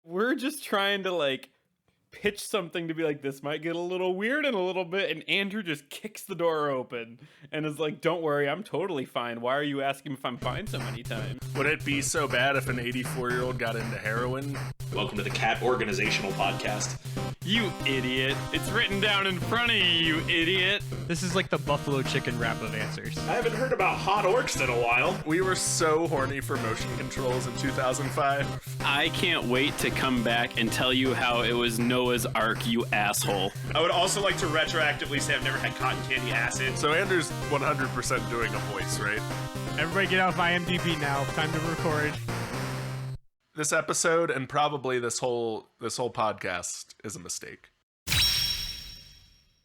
We're just trying to like pitch something to be like, this might get a little weird in a little bit, and Andrew just kicks the door open and is like, don't worry, I'm totally fine. Why are you asking if I'm fine so many times? Would it be so bad if an 84-year-old got into heroin? Welcome to the Cat Organizational Podcast. You idiot. It's written down in front of you idiot. This is like the buffalo chicken wrap of answers. I haven't heard about hot orcs in a while. We were so horny for motion controls in 2005. I can't wait to come back and tell you how it was Noah's Ark, you asshole. I would also like to retroactively say I've never had cotton candy acid. So Andrew's 100% doing a voice, right? Everybody get off IMDb now. Time to record. This episode and probably this whole podcast is a mistake.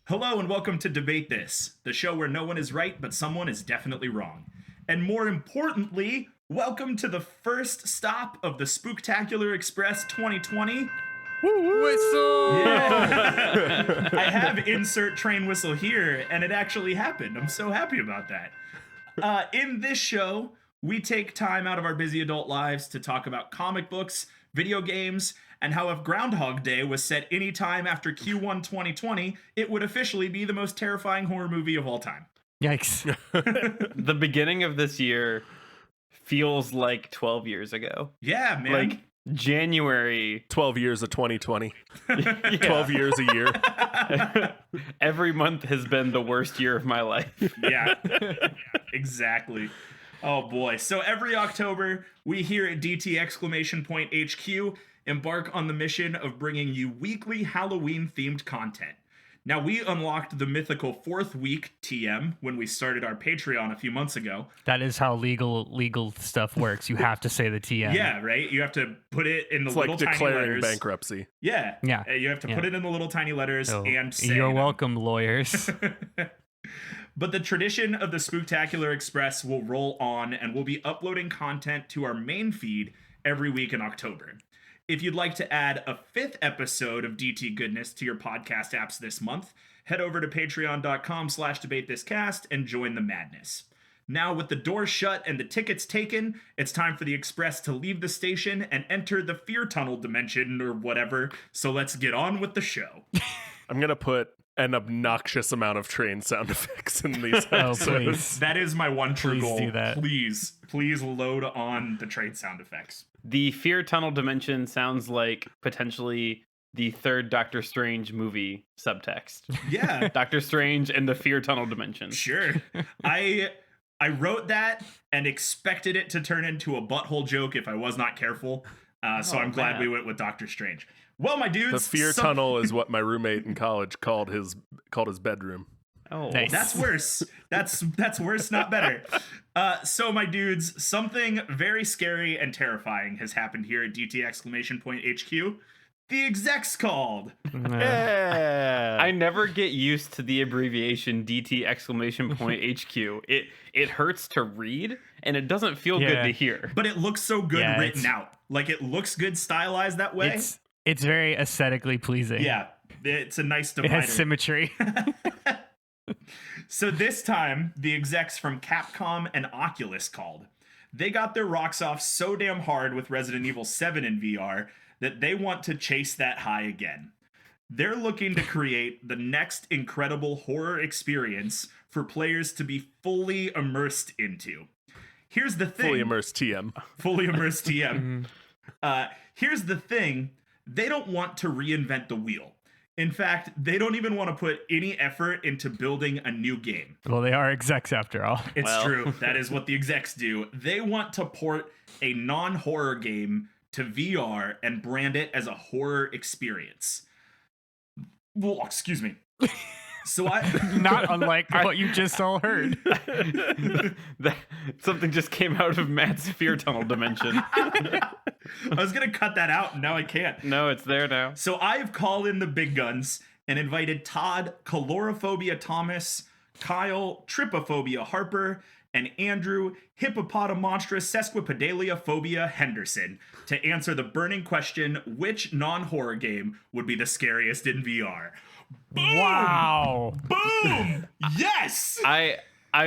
Hello and welcome to Debate This, the show where no one is right, but someone is definitely wrong. And more importantly, welcome to the first stop of the Spooktacular Express 2020. Whistle! Yeah. I have insert train whistle here, and it actually happened. I'm so happy about that. In this show, we take time out of our busy adult lives to talk about comic books, video games, and how if Groundhog Day was set any time after Q1 2020, it would officially be the most terrifying horror movie of all time. Yikes. The beginning of this year feels like 12 years ago. Yeah, man. Like January. 12 years of 2020. Yeah. 12 years a year. Every month has been the worst year of my life. Yeah, exactly. Oh boy. So every October, we here at DT exclamation point HQ embark on the mission of bringing you weekly Halloween themed content. Now, we unlocked the mythical 4th week TM when we started our Patreon a few months ago. That is how legal stuff works. You have to say the TM. Yeah, right? You have to put it in the It's little like tiny declaring letters. bankruptcy. Yeah. Yeah. You have to put it in the little tiny letters So, and say you're them. welcome, lawyers. But the tradition of the Spooktacular Express will roll on, and we'll be uploading content to our main feed every week in October. If you'd like to add a 5th episode of DT Goodness to your podcast apps this month, head over to patreon.com/debatethiscast and join the madness. Now, with the doors shut and the tickets taken, it's time for the Express to leave the station and enter the fear tunnel dimension or whatever, so let's get on with the show. I'm going to put an obnoxious amount of train sound effects in these Oh, episodes. please. That is my one true Please goal. do that. Please load on the trade sound effects. The Fear Tunnel Dimension sounds like potentially the third Doctor Strange movie subtext. Yeah, Doctor Strange and the Fear Tunnel Dimension. sure. I wrote that and expected it to turn into a butthole joke if I was not careful. So I'm glad man. we went with Doctor Strange. Well, my dudes, The fear tunnel is what my roommate in college called his bedroom. Oh, Nice. That's worse. That's worse, not better. So my dudes, something very scary and terrifying has happened here at DT exclamation point HQ. The exec's called. Yeah. I never get used to the abbreviation DT exclamation point HQ. It hurts to read and it doesn't feel good Yeah. to hear. But it looks so good Yeah, written out. Like it looks good stylized that way. It's very aesthetically pleasing. Yeah, it's a nice It divider. has symmetry. So this time, the execs from Capcom and Oculus called. They got their rocks off so damn hard with Resident Evil 7 in VR that they want to chase that high again. They're looking to create the next incredible horror experience for players to be fully immersed into. Here's the thing. Fully immersed TM. Fully immersed TM. Here's the thing. They don't want to reinvent the wheel. In fact, they don't even want to put any effort into building a new game. Well, they are execs after all. It's Well. true. That is what the execs do. They want to port a non-horror game to VR and brand it as a horror experience. Well, excuse me. So Not unlike what you just all heard. Something just came out of Matt's Fear Tunnel Dimension. I was going to cut that out, and now I can't. No, it's there now. So I've called in the big guns and invited Todd, Calorophobia Thomas, Kyle, Trypophobia Harper, and Andrew, Hippopotamonstrous Sesquipedalia Phobia Henderson to answer the burning question, which non-horror game would be the scariest in VR? Boom! Wow. Boom! Yes! I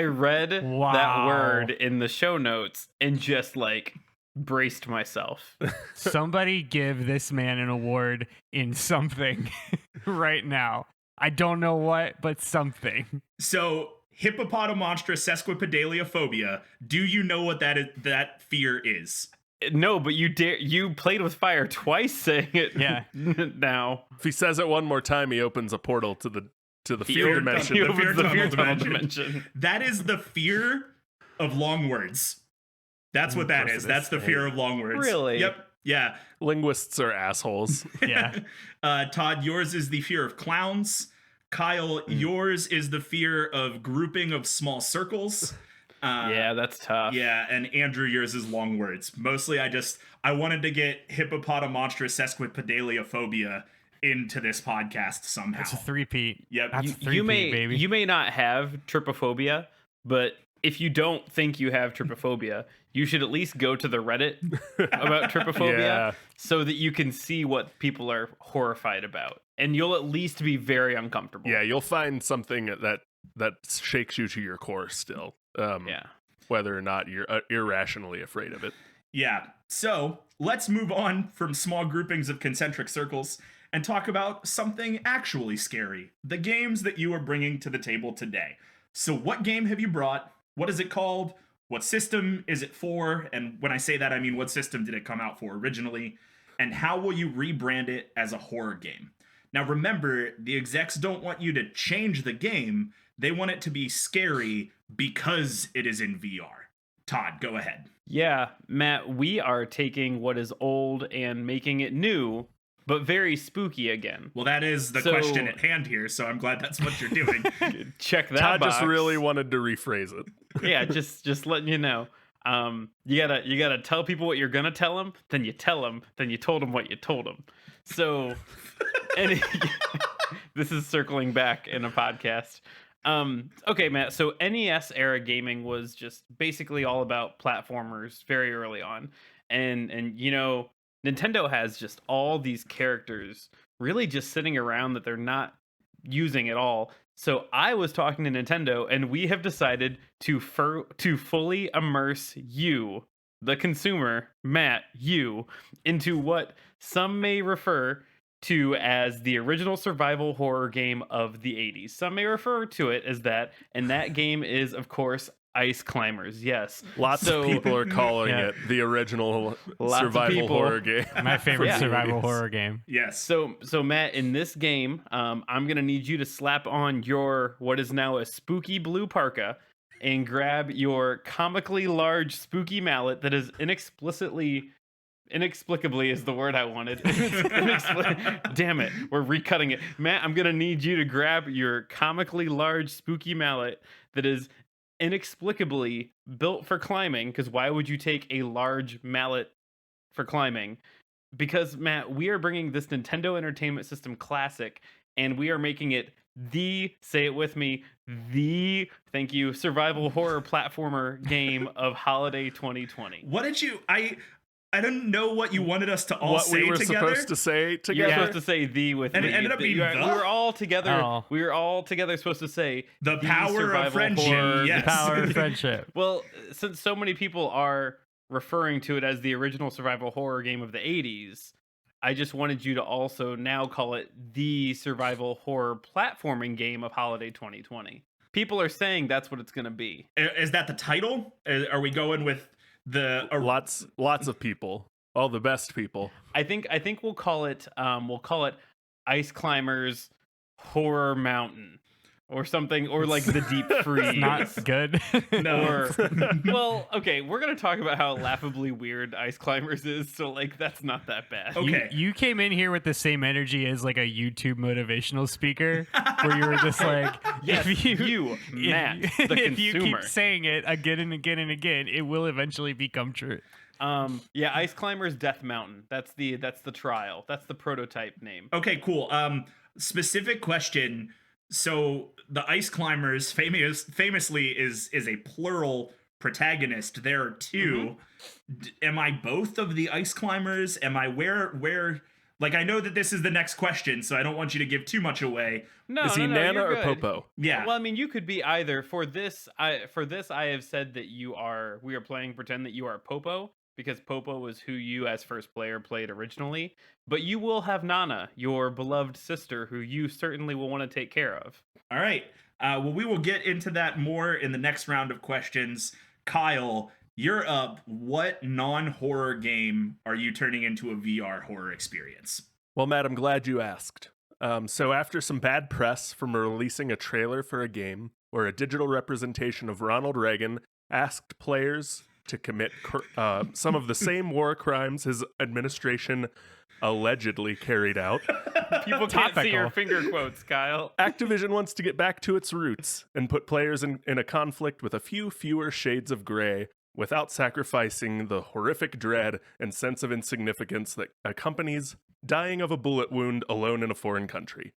read Wow. that word in the show notes and just like braced myself. Somebody give this man an award in something right now. I don't know what, but something. So, hippopotamonstrous sesquipedaliophobia. Do you know what that fear is? No, but you played with fire twice saying it. Yeah. Now. If he says it one more time, he opens a portal to the fear dimension. He The opens fear the fear tunnel tunnel dimension. dimension. That is the fear of long words. That's what that is. That's the fear of long words. Really? Yep. Yeah. Linguists are assholes. Yeah. Todd, yours is the fear of clowns. Kyle, yours is the fear of grouping of small circles. Yeah, that's tough. Yeah, and Andrew, yours is long words. Mostly, I wanted to get hippopotamonstrous sesquipedaliophobia into this podcast somehow. It's a three-peat. Yep. That's a You three-peat, may baby. you may not have trypophobia, but if you don't think you have trypophobia, you should at least go to the Reddit about trypophobia Yeah. so that you can see what people are horrified about, and you'll at least be very uncomfortable. Yeah, you'll find something that shakes you to your core still. Yeah. Whether or not you're irrationally afraid of it. Yeah. So let's move on from small groupings of concentric circles and talk about something actually scary. The games that you are bringing to the table today. So what game have you brought? What is it called? What system is it for? And when I say that, I mean, what system did it come out for originally? And how will you rebrand it as a horror game? Now, remember, the execs don't want you to change the game. They want it to be scary because it is in VR. Todd, go ahead. Yeah, Matt, we are taking what is old and making it new, but very spooky again. Well, that is the So- question at hand here, so I'm glad that's what you're doing. Check that Todd box. just really wanted to rephrase it. Yeah, just letting you know. You gotta tell people what you're gonna tell them, then you tell them, then you told them what you told them. So, and this is circling back in a podcast. Okay, Matt. So NES era gaming was just basically all about platformers very early on, and you know, Nintendo has just all these characters really just sitting around that they're not using at all. So I was talking to Nintendo, and we have decided to fully immerse you, the consumer, Matt, you, into what some may refer to as the original survival horror game of the 80s. Some may refer to it as that, and that game is, of course, Ice Climbers. Yes. Lots So- of people are calling Yeah. it the original Lots of survival people. horror game. My favorite Yeah. survival horror game. Yes. So Matt, in this game, I'm gonna need you to slap on your what is now a spooky blue parka and grab your comically large spooky mallet that is inexplicably is the word I wanted. Damn it, we're recutting it. Matt, I'm gonna need you to grab your comically large spooky mallet that is inexplicably built for climbing, because why would you take a large mallet for climbing? Because Matt, we are bringing this Nintendo Entertainment System classic, and we are making it say it with me, thank you, survival horror platformer game of holiday 2020. What did you... I don't know what you wanted us to all What say we were together. supposed to say You're together. supposed to say with And me. it ended up being We the? were all together. Oh. We were all together supposed to say The power of survival friendship, horror. yes. Power of friendship. Well, since so many people are referring to it as the original survival horror game of the 80s, I just wanted you to also now call it the survival horror platforming game of holiday 2020. People are saying that's what it's going to be. Is that the title? Are we going with the... Lots of people. All the best people. I think we'll call it Ice Climbers Horror Mountain or something, or like the Deep Freeze. Not good. No. Or, well, okay, we're gonna talk about how laughably weird Ice Climbers is, so like that's not that bad. Okay. You came in here with the same energy as like a YouTube motivational speaker, where you were just like, Yes, you, Matt, the if you consumer. keep saying it again and again and again, it will eventually become true. Yeah, Ice Climbers Death Mountain. That's the trial. That's the prototype name. Okay, cool. Specific question. So the Ice Climbers famously is a plural protagonist. There are two. Am I both of the Ice Climbers? Am I where? Like, I know that this is the next question, so I don't want you to give too much away. No, Is he no, Nana you're or good. Popo? Yeah. Well, I mean, you could be either. For this, I have said that we are playing pretend that you are Popo, because Popo was who you as first player played originally, but you will have Nana, your beloved sister, who you certainly will want to take care of. All right. Well, we will get into that more in the next round of questions. Kyle, you're up. What non-horror game are you turning into a VR horror experience? Well, Matt, I'm glad you asked. So after some bad press from releasing a trailer for a game where a digital representation of Ronald Reagan asked players to commit some of the same war crimes his administration allegedly carried out, People can't see your finger quotes, Kyle. Activision wants to get back to its roots and put players in a conflict with a few fewer shades of gray without sacrificing the horrific dread and sense of insignificance that accompanies dying of a bullet wound alone in a foreign country.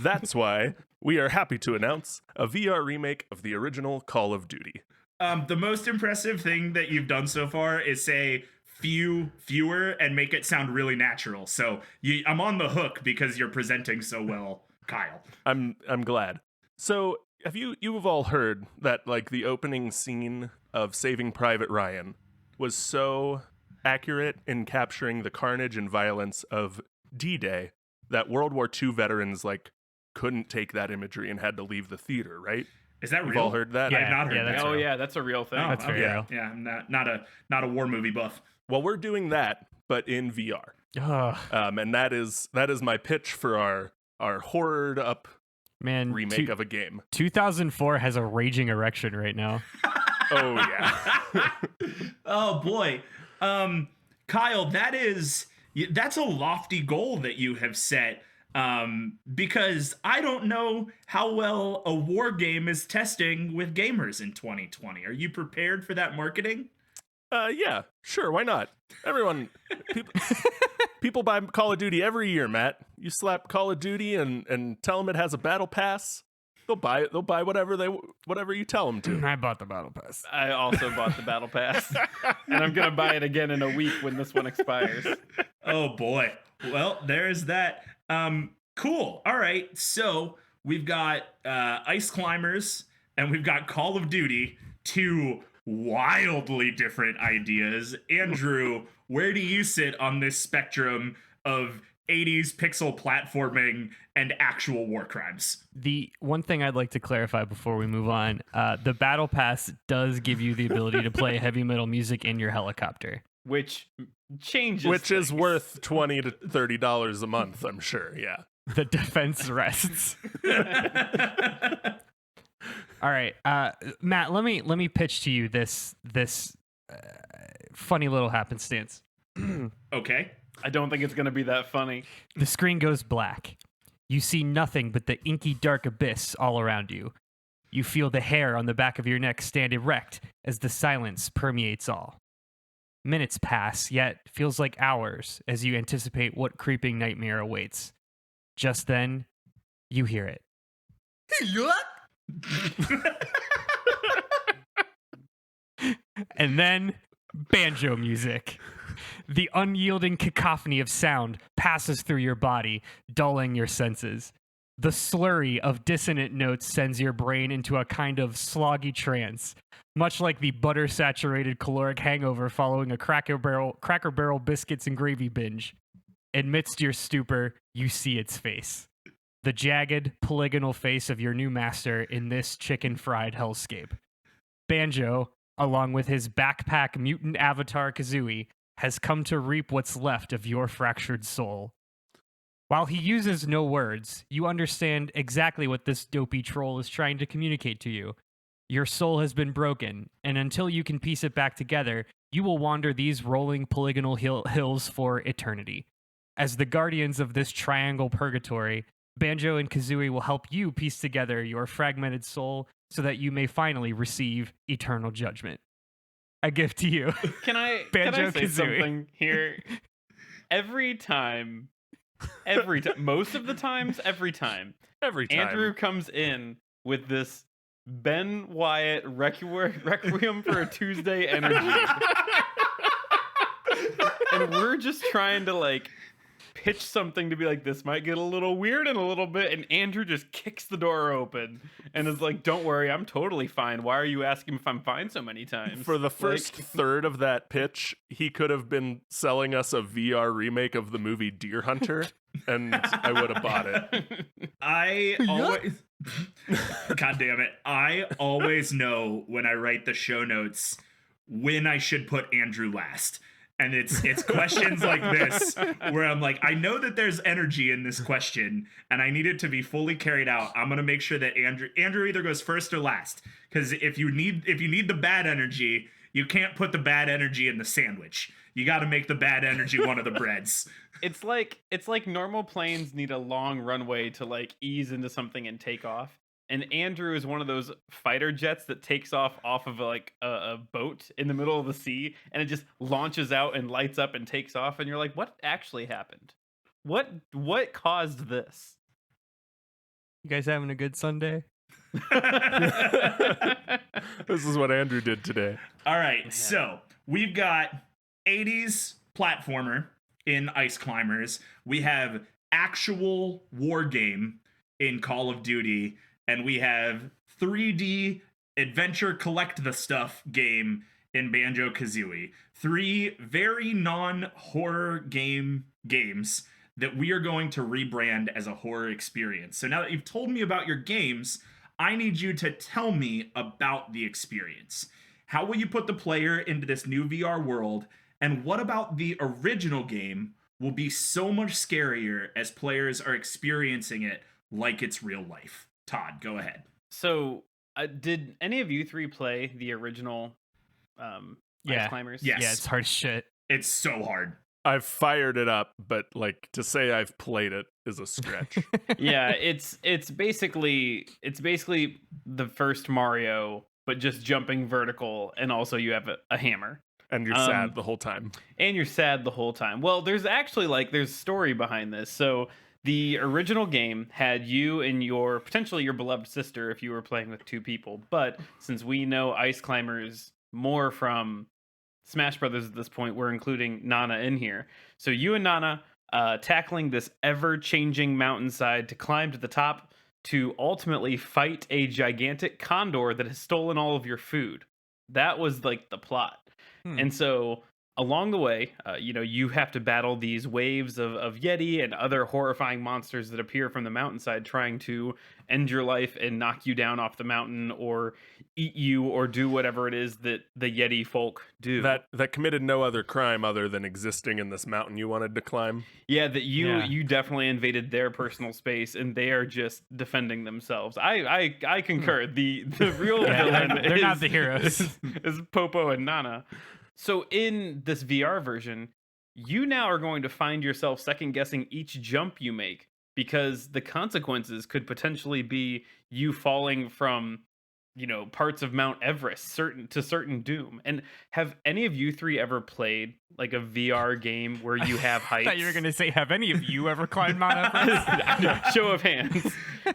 That's why we are happy to announce a VR remake of the original Call of Duty. The most impressive thing that you've done so far is say fewer and make it sound really natural. So I'm on the hook because you're presenting so well, Kyle. I'm glad. So you've all heard that like the opening scene of Saving Private Ryan was so accurate in capturing the carnage and violence of D-Day that World War II veterans like couldn't take that imagery and had to leave the theater, right? Is that You've real? all heard that? I've not heard that. Oh yeah, that's a real thing. Oh, That's very real. Yeah, I'm not a war movie buff. Well, we're doing that, but in VR. Ugh, And that is my pitch for our horrored up man, remake of a game. 2004 has a raging erection right now. Oh yeah. Oh boy. Kyle, that's a lofty goal that you have set. Because I don't know how well a war game is testing with gamers in 2020. Are you prepared for that marketing? Yeah, sure, why not? People buy Call of Duty every year, Matt. You slap Call of Duty and tell them it has a battle pass. They'll buy it. They'll buy whatever you tell them to. I bought the battle pass. I also bought the battle pass, and I'm gonna buy it again in a week when this one expires. Oh boy. Well, there's that. Cool. All right. So we've got Ice Climbers and we've got Call of Duty, two wildly different ideas. Andrew, where do you sit on this spectrum of 80s pixel platforming and actual war crimes? The one thing I'd like to clarify before we move on, the battle pass does give you the ability to play heavy metal music in your helicopter. Which changes. Which is things. worth $20 to $30 a month, I'm sure. Yeah. The defense rests. All right, Matt. Let me pitch to you this funny little happenstance. Okay. I don't think it's gonna be that funny. The screen goes black. You see nothing but the inky dark abyss all around you. You feel the hair on the back of your neck stand erect as the silence permeates all. Minutes pass, yet feels like hours as you anticipate what creeping nightmare awaits. Just then, you hear it. And then, banjo music. The unyielding cacophony of sound passes through your body, dulling your senses. The slurry of dissonant notes sends your brain into a kind of sloggy trance, much like the butter-saturated caloric hangover following a Cracker Barrel biscuits and gravy binge. Amidst your stupor, you see its face. The jagged, polygonal face of your new master in this chicken-fried hellscape. Banjo, along with his backpack mutant avatar Kazooie, has come to reap what's left of your fractured soul. While he uses no words, you understand exactly what this dopey troll is trying to communicate to you. Your soul has been broken, and until you can piece it back together, you will wander these rolling polygonal hills for eternity. As the guardians of this triangle purgatory, Banjo and Kazooie will help you piece together your fragmented soul so that you may finally receive eternal judgment. A gift to you. Can I say Banjo-Kazooie. something here? Every time, most of the times, every time, Andrew comes in with this Ben Wyatt Requiem for a Tuesday energy. And we're just trying to like pitch something to be like, this might get a little weird in a little bit, and Andrew just kicks the door open and is like, don't worry, I'm totally fine. Why are you asking if I'm fine so many times? For the first third of that pitch, he could have been selling us a VR remake of the movie Deer Hunter, and I would have bought it. I always God damn it. I always know when I write the show notes when I should put Andrew last. And it's questions like this where I'm like, I know that there's energy in this question and I need it to be fully carried out. I'm gonna make sure that Andrew either goes first or last. Because if you need the bad energy, you can't put the bad energy in the sandwich. You gotta make the bad energy one of the breads. It's like normal planes need a long runway to like ease into something and take off. And Andrew is one of those fighter jets that takes off of like a boat in the middle of the sea, and it just launches out and lights up and takes off. And you're like, what actually happened? What caused this? You guys having a good Sunday? This is what Andrew did today. All right, so we've got 80s platformer in Ice Climbers. We have actual war game in Call of Duty. And we have 3D adventure collect the stuff game in Banjo-Kazooie. 3 very non-horror games that we are going to rebrand as a horror experience. So now that you've told me about your games, I need you to tell me about the experience. How will you put the player into this new VR world? And what about the original game will be so much scarier as players are experiencing it like it's real life? Todd, go ahead. So, did any of you three play the original Ice Climbers? Yes. Yeah, it's hard as shit. It's so hard. I've fired it up, but like to say I've played it is a stretch. Yeah, it's basically the first Mario, but just jumping vertical, and also you have a hammer. And you're sad the whole time. And you're sad the whole time. Well, there's actually there's story behind this. So the original game had you and potentially your beloved sister if you were playing with 2 people. But since we know Ice Climbers more from Smash Brothers at this point, we're including Nana in here. So you and Nana tackling this ever-changing mountainside to climb to the top to ultimately fight a gigantic condor that has stolen all of your food. That was like the plot. And so along the way, you have to battle these waves of Yeti and other horrifying monsters that appear from the mountainside trying to end your life and knock you down off the mountain or eat you or do whatever it is that the Yeti folk do. That committed no other crime other than existing in this mountain you wanted to climb. Yeah, that you definitely invaded their personal space and they are just defending themselves. I concur. The real villain they're not the heroes. is Popo and Nana. So in this VR version, you now are going to find yourself second guessing each jump you make because the consequences could potentially be you falling from, parts of Mount Everest certain doom. And have any of you three ever played like a VR game where you have heights? I thought you were going to say, have any of you ever climbed Mount Everest? Show of hands.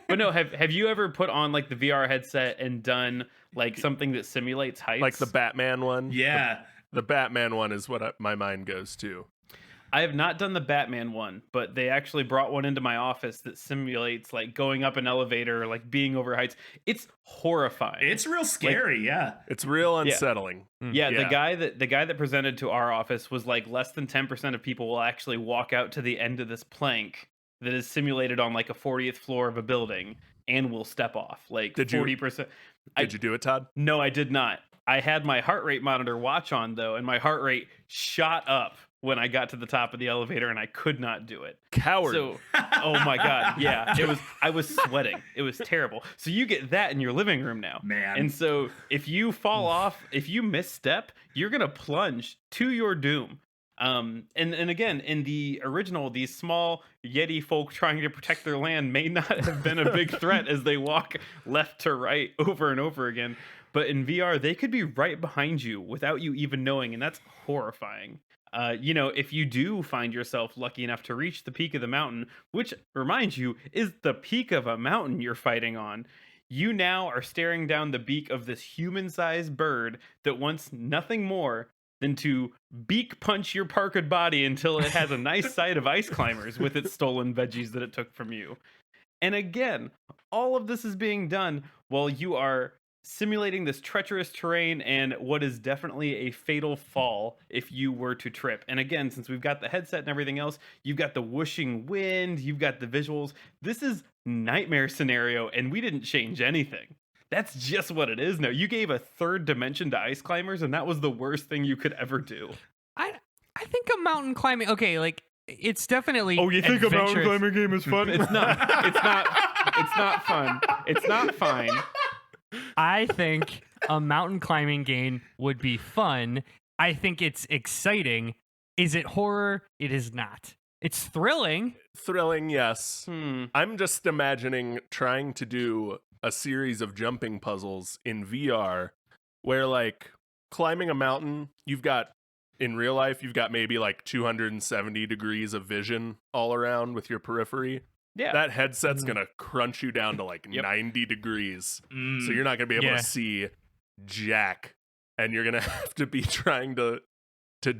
But no, have you ever put on like the VR headset and done like something that simulates heights? Like the Batman one? Yeah. The Batman one is what my mind goes to. I have not done the Batman one, but they actually brought one into my office that simulates like going up an elevator, like being over heights. It's horrifying. It's real scary, yeah. It's real unsettling. Yeah, the guy that presented to our office was like less than 10% of people will actually walk out to the end of this plank that is simulated on like a 40th floor of a building and will step off. Like 40%. Did you do it, Todd? No, I did not. I had my heart rate monitor watch on though, and my heart rate shot up when I got to the top of the elevator, and I could not do it. Coward. So, oh my god, yeah, I was sweating. It was terrible. So you get that in your living room now, man. And so if you fall off, if you misstep, you're gonna plunge to your doom. And again, in the original, these small Yeti folk trying to protect their land may not have been a big threat as they walk left to right over and over again. But in VR, they could be right behind you without you even knowing, and that's horrifying. If you do find yourself lucky enough to reach the peak of the mountain, which, reminds you, is the peak of a mountain you're fighting on, you now are staring down the beak of this human-sized bird that wants nothing more than to beak punch your parked body until it has a nice sight of ice climbers with its stolen veggies that it took from you. And again, all of this is being done while you are simulating this treacherous terrain and what is definitely a fatal fall if you were to trip. And again, since we've got the headset and everything else, you've got the whooshing wind, you've got the visuals. This is nightmare scenario, and we didn't change anything. That's just what it is now. You gave a third dimension to ice climbers, and that was the worst thing you could ever do. I think a mountain climbing, okay, like, it's definitely Oh, you think a mountain adventurous. climbing game is fun? It's not. It's not. It's not fun. It's not fine. I think a mountain climbing game would be fun. I think it's exciting. Is it horror? It is not. It's thrilling. Thrilling, yes. Hmm. I'm just imagining trying to do a series of jumping puzzles in VR where, like, climbing a mountain, in real life, you've got maybe like 270 degrees of vision all around with your periphery. Yeah. That headset's going to crunch you down to like 90 degrees. So you're not going to be able to see jack. And you're going to have to be trying to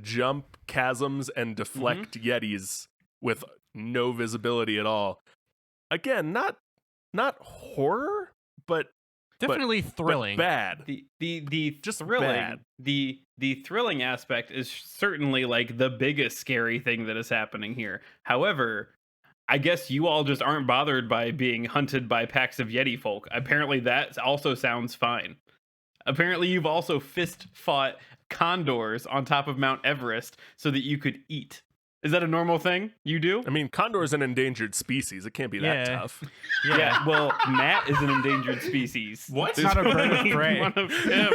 jump chasms and deflect yetis with no visibility at all. Again, not horror, but Definitely thrilling. But bad. The Just thrilling bad. the thrilling aspect is certainly like the biggest scary thing that is happening here. However, I guess you all just aren't bothered by being hunted by packs of Yeti folk. Apparently that also sounds fine. Apparently you've also fist fought condors on top of Mount Everest so that you could eat. Is that a normal thing you do? I mean, condor is an endangered species. It can't be that tough. Yeah, well, Matt is an endangered species. What? There's Not a bird of only prey. one of him.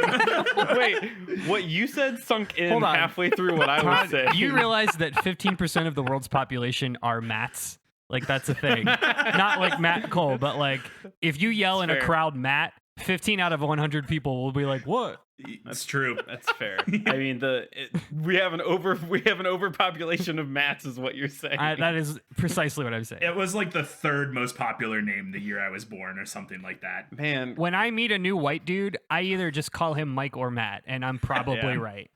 Wait, what you said sunk in Hold on. halfway through what I was Todd, saying. you realize that 15% of the world's population are Matts? Like, that's a thing. Not like Matt Cole, but like, if you yell in a fair. crowd, Matt, 15 out of 100 people will be like, what? That's true. That's fair. I mean, we have an overpopulation of Matts, is what you're saying. That is precisely what I'm saying. It was like the third most popular name the year I was born, or something like that. Man, When I meet a new white dude, I either just call him Mike or Matt, and I'm probably Yeah. right.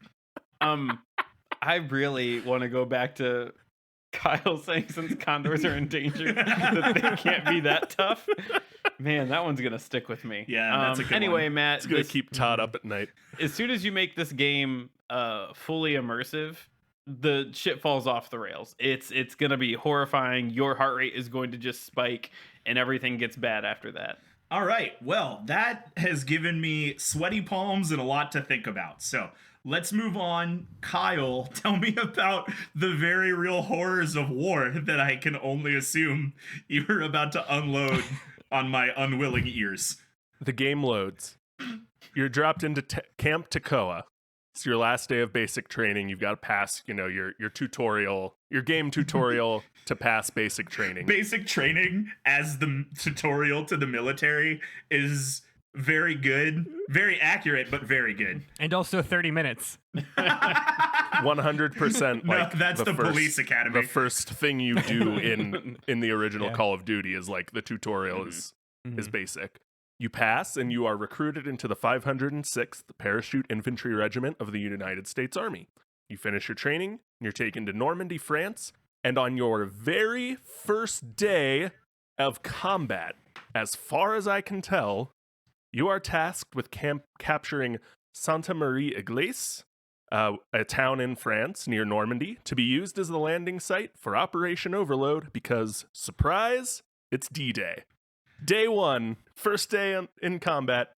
I really want to go back to Kyle saying since condors are endangered that they can't be that tough. Man, that one's gonna stick with me. Yeah, that's a good anyway, one. Matt, It's going to keep Todd up at night. as soon as you make this game fully immersive, the shit falls off the rails. It's gonna be horrifying. Your heart rate is going to just spike, and everything gets bad after that. All right. Well, that has given me sweaty palms and a lot to think about. So let's move on. Kyle, tell me about the very real horrors of war that I can only assume you're about to unload on my unwilling ears. The game loads. You're dropped into Camp Takoa. It's your last day of basic training. You've got to pass, your tutorial, your game tutorial to pass basic training. Basic training as the tutorial to the military is very good, very accurate, but very good. And also 30 minutes. 100%. No, Like that's the first, police academy. The first thing you do in the original Yeah. Call of Duty is like the tutorial is basic. You pass and you are recruited into the 506th Parachute Infantry Regiment of the United States Army. You finish your training, and you're taken to Normandy, France, and on your very first day of combat, as far as I can tell, you are tasked with capturing Santa Marie Église, a town in France near Normandy, to be used as the landing site for Operation Overload because, surprise, it's D-Day. Day one, first day in combat,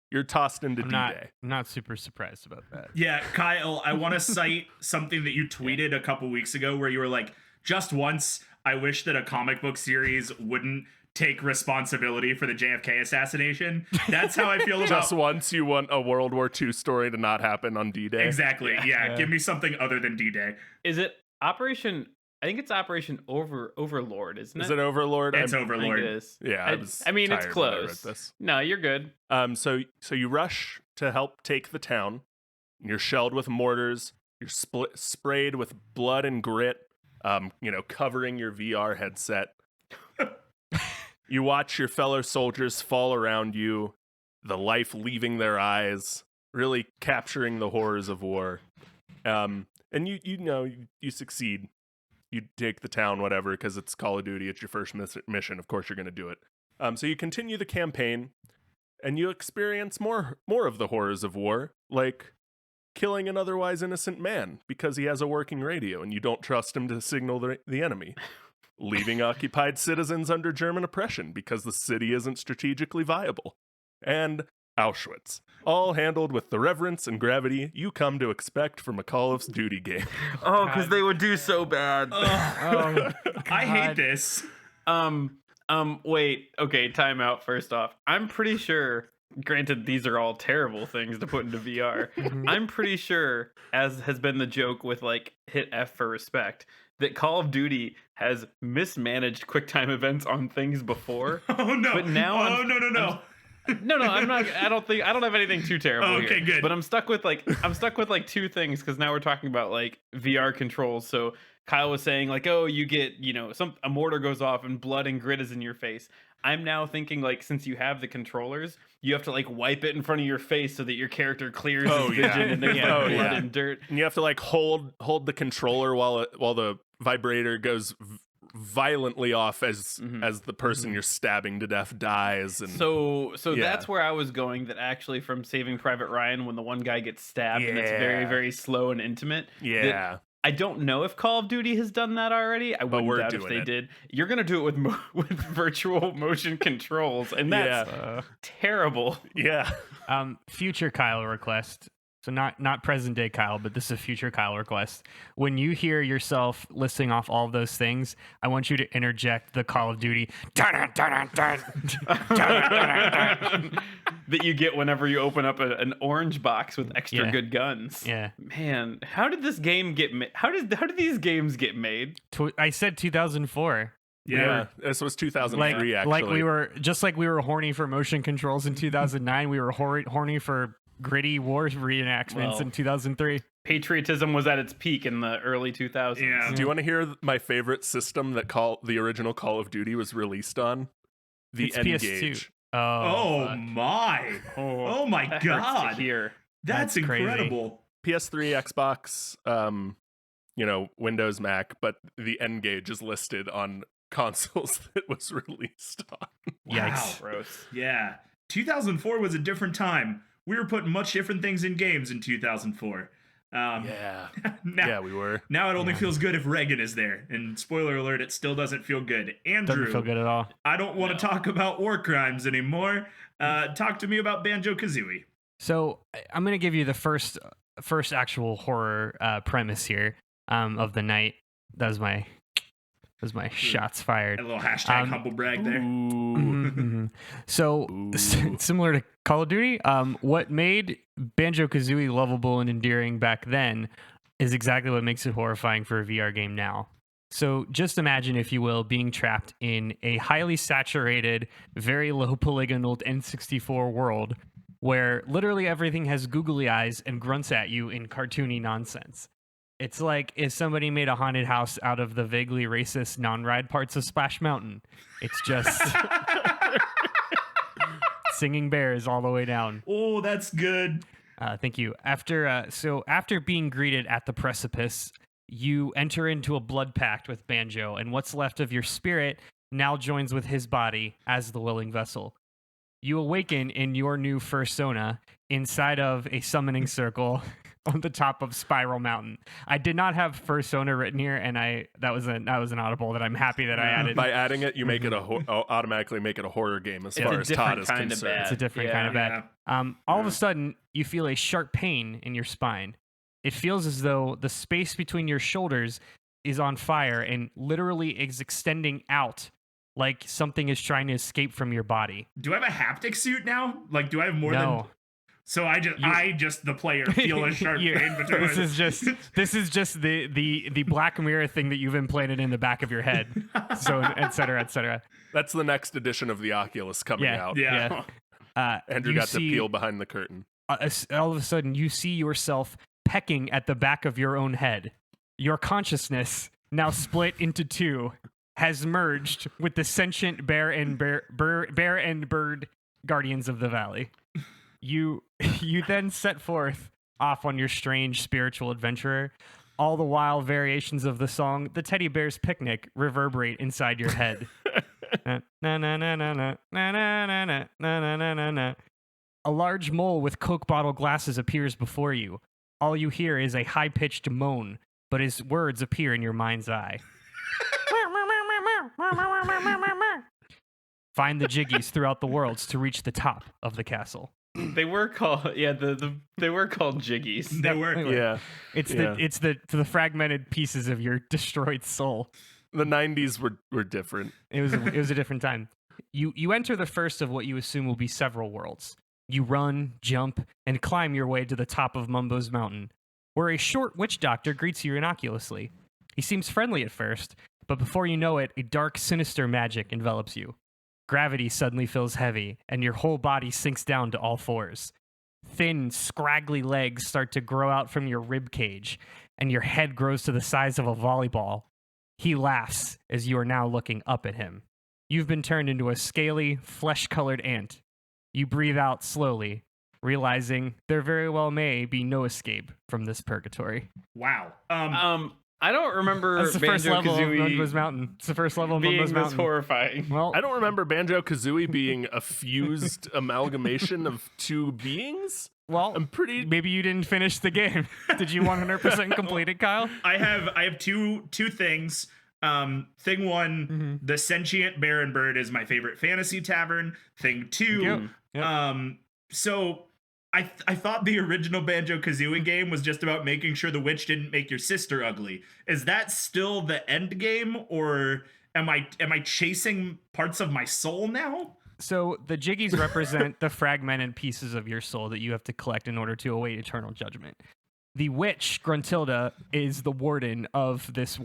you're tossed into D-Day. I'm not super surprised about that. Yeah, Kyle, I want to cite something that you tweeted a couple weeks ago where you were like, just once, I wish that a comic book series wouldn't take responsibility for the JFK assassination. That's how I feel about... Just once you want a World War II story to not happen on D-Day. Exactly, yeah. Give me something other than D-Day. Is it Operation? I think it's Operation Overlord, isn't it? Is it Overlord? It's I think Overlord. it is. Yeah, I mean, it's tired when I wrote close. this. No, you're good. So you rush to help take the town. You're shelled with mortars. You're sprayed with blood and grit. Covering your VR headset. You watch your fellow soldiers fall around you, the life leaving their eyes, really capturing the horrors of war. And you succeed. You take the town, whatever, because it's Call of Duty. It's your first mission. Of course, you're going to do it. So you continue the campaign, and you experience more of the horrors of war, like killing an otherwise innocent man because he has a working radio, and you don't trust him to signal the enemy. Leaving occupied citizens under German oppression because the city isn't strategically viable. And Auschwitz. All handled with the reverence and gravity you come to expect from a Call of Duty game. Oh, because they would do so bad. I hate this. Wait. Okay, time out first off. I'm pretty sure, granted, these are all terrible things to put into VR. I'm pretty sure, as has been the joke with, like, hit F for respect, that Call of Duty has mismanaged QuickTime events on things before. Oh, no. But now No. No, I'm not. I don't have anything too terrible Okay, here. good. But I'm stuck with two things because now we're talking about like VR controls. So Kyle was saying like, oh, you get a mortar goes off and blood and grit is in your face. I'm now thinking like since you have the controllers, you have to like wipe it in front of your face so that your character clears his vision and there's like blood and dirt. And you have to like hold the controller while the vibrator goes violently off as the person you're stabbing to death dies. And so that's where I was going, that actually from Saving Private Ryan, when the one guy gets stabbed and it's very, very slow and intimate. Yeah. I don't know if Call of Duty has done that already. I wouldn't doubt if they did. You're going to do it with virtual motion controls, and that's terrible. Yeah. Future Kyle request. So not present day Kyle, but this is a future Kyle request. When you hear yourself listing off all of those things, I want you to interject the Call of Duty that you get whenever you open up an orange box with extra good guns. Yeah. Man, how did this game get made? How did these games get made? I said 2004. Yeah, this was 2003 actually. Like we were horny for motion controls in 2009, we were horny for gritty war reenactments in 2003. Patriotism was at its peak in the early 2000s. Yeah. Do you want to hear my favorite system that the original Call of Duty was released on? The N-Gage. PS2. Oh my That hurts god. to hear. That's incredible. PS3, Xbox, Windows, Mac, but the N-Gage is listed on consoles that was released on. Yikes. Wow. Gross. Yeah. 2004 was a different time. We were putting much different things in games in 2004. Yeah, we were. Now it only feels good if Reagan is there. And spoiler alert, it still doesn't feel good. Andrew, Doesn't feel good at all. I don't want to talk about war crimes anymore. Talk to me about Banjo-Kazooie. So I'm going to give you the first actual horror premise here of the night. That was my shots fired. A little hashtag humble brag there. So similar to Call of Duty, what made Banjo-Kazooie lovable and endearing back then is exactly what makes it horrifying for a VR game now. So just imagine, if you will, being trapped in a highly saturated, very low polygonal N64 world where literally everything has googly eyes and grunts at you in cartoony nonsense. It's like if somebody made a haunted house out of the vaguely racist non-ride parts of Splash Mountain. It's just singing bears all the way down. Oh, that's good. Thank you. After being greeted at the precipice, you enter into a blood pact with Banjo, and what's left of your spirit now joins with his body as the willing vessel. You awaken in your new fursona inside of a summoning circle on the top of Spiral Mountain. I did not have fursona written here, and that was an audible that I'm happy that I added. By adding it, you make it automatically make it a horror game as far as Todd is concerned. It's a different kind of bad. All of a sudden, you feel a sharp pain in your spine. It feels as though the space between your shoulders is on fire and literally is extending out like something is trying to escape from your body. Do I have a haptic suit now? Like, do I have more than... So I just the player feel a sharp pain between. This is just the Black Mirror thing that you've implanted in the back of your head. So et cetera, et cetera. That's the next edition of the Oculus coming out. Yeah. Andrew got to peel behind the curtain. All of a sudden, you see yourself pecking at the back of your own head. Your consciousness, now split into two, has merged with the sentient bear and bird guardians of the valley. You then set forth off on your strange spiritual adventure. All the while, variations of the song "The Teddy Bear's Picnic" reverberate inside your head. Na, na, na, na, na, na, na, na, na, na, na, na, na, na. A large mole with Coke bottle glasses appears before you. All you hear is a high-pitched moan, but his words appear in your mind's eye. Find the Jiggies throughout the worlds to reach the top of the castle. They were called they were called Jiggies. They were. Anyway, Yeah. It's Yeah. the fragmented pieces of your destroyed soul. The 90s were different. It was a different time. You enter the first of what you assume will be several worlds. You run, jump, and climb your way to the top of Mumbo's Mountain, where a short witch doctor greets you innocuously. He seems friendly at first, but before you know it, a dark, sinister magic envelops you. Gravity suddenly feels heavy, and your whole body sinks down to all fours. Thin, scraggly legs start to grow out from your rib cage, and your head grows to the size of a volleyball. He laughs as you are now looking up at him. You've been turned into a scaly, flesh-colored ant. You breathe out slowly, realizing there very well may be no escape from this purgatory. Wow. I don't remember That's the first level of Mumbo's Banjo-Kazooie Mountain. It's the first level of being Mumbo's this Mountain. horrifying. Well, I don't remember Banjo-Kazooie being a fused amalgamation of two beings. well, I'm pretty... maybe you didn't finish the game. Did you 100% complete it, Kyle? I have two things. Thing one, the sentient Baron Bird is my favorite fantasy tavern. Thing two, Yep. So I thought the original Banjo-Kazooie game was just about making sure the witch didn't make your sister ugly. Is that still the end game, or am I chasing parts of my soul now? So the Jiggies represent the fragmented pieces of your soul that you have to collect in order to await eternal judgment. The witch Gruntilda is the warden of this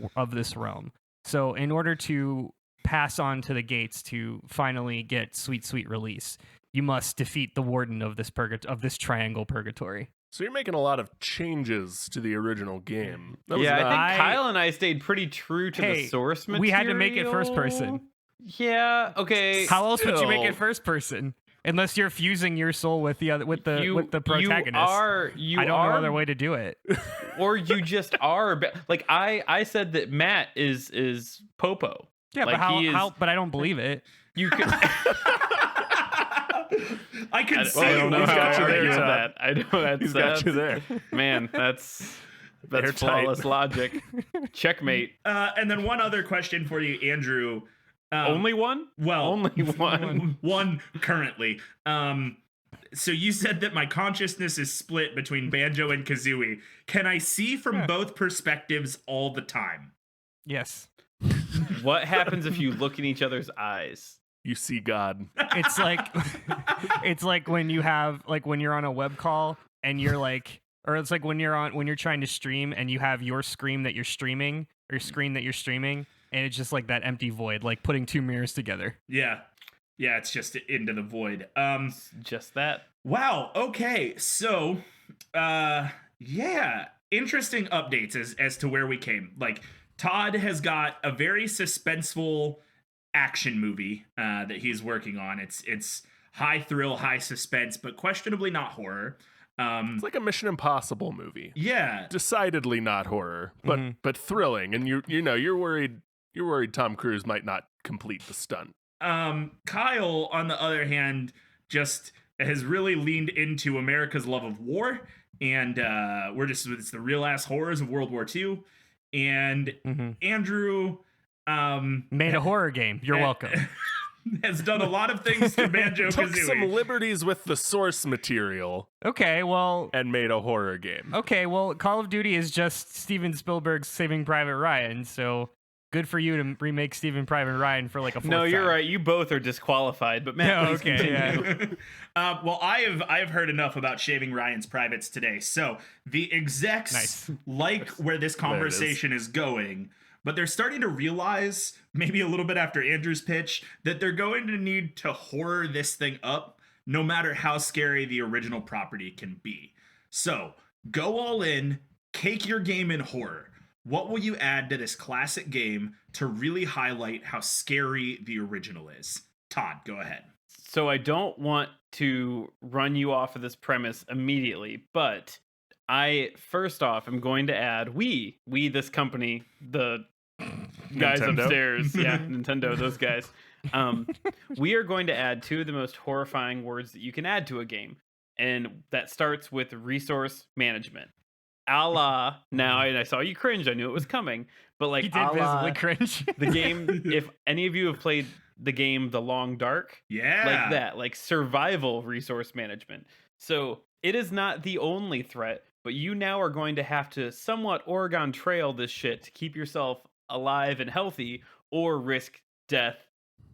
realm. So in order to pass on to the gates to finally get sweet release, you must defeat the warden of this triangle purgatory. So you're making a lot of changes to the original game. That was Yeah, not- I think Kyle and I stayed pretty true to the source material. We had to make it first person. Yeah. Okay. How else would you make Still. it first person? Unless you're fusing your soul with the protagonist. You I don't are, know other way to do it. or you just are. Like I said that Matt is Popo. Yeah, Like, but he is- how? But I don't believe it. You could. I can see I don't know He's how got I you there, argue with Todd. that. I know that's He's got you there. Man, that's Airtight. flawless logic. Checkmate. And then one other question for you, Andrew. Only one? Well, Only one. one currently. So you said that my consciousness is split between Banjo and Kazooie. Can I see from both perspectives all the time? Yes. What happens if you look in each other's eyes? You see God. It's like it's like when you have when you're on a web call and you're like, or it's like when you're trying to stream and you have your screen that you're streaming or screen that you're streaming, and it's just like that empty void, like putting two mirrors together. Yeah. Yeah, it's just into the void. Just that. Wow. Okay. So, yeah, interesting updates as to where we came. Like, Todd has got a very suspenseful action movie that he's working on. It's high thrill, high suspense, but questionably not horror. It's like a Mission Impossible movie. Yeah. Decidedly not horror, but thrilling. And you're worried Tom Cruise might not complete the stunt. Kyle, on the other hand, just has really leaned into America's love of war, and it's the real ass horrors of World War II. And Andrew Made a horror game. You're welcome. has done a lot of things to Took some Banjo-Kazooie. liberties with the source material Okay, well, and made a horror game. Call of Duty is just Steven Spielberg's Saving Private Ryan, so good for you to remake Steven Private Ryan for like a fourth No, you're time. right. You both are disqualified. But Matt, Yeah, please continue. yeah. Well, I have heard enough about shaving Ryan's privates today. So the execs Nice. like where this conversation is going, but they're starting to realize, maybe a little bit after Andrew's pitch, that they're going to need to horror this thing up, no matter how scary the original property can be. So go all in, cake your game in horror. What will you add to this classic game to really highlight how scary the original is? Todd, go ahead. So I don't want to run you off of this premise immediately, but First off, I'm going to add we this company, the guys Nintendo? upstairs, yeah, Nintendo, those guys. We are going to add two of the most horrifying words that you can add to a game, and that starts with resource management. A la, now I saw you cringe, I knew it was coming, but like He did a la visibly cringe. the game. If any of you have played the game The Long Dark, Yeah. like that, like survival resource management. So it is not the only threat, but you now are going to have to somewhat Oregon Trail this shit to keep yourself alive and healthy, or risk death,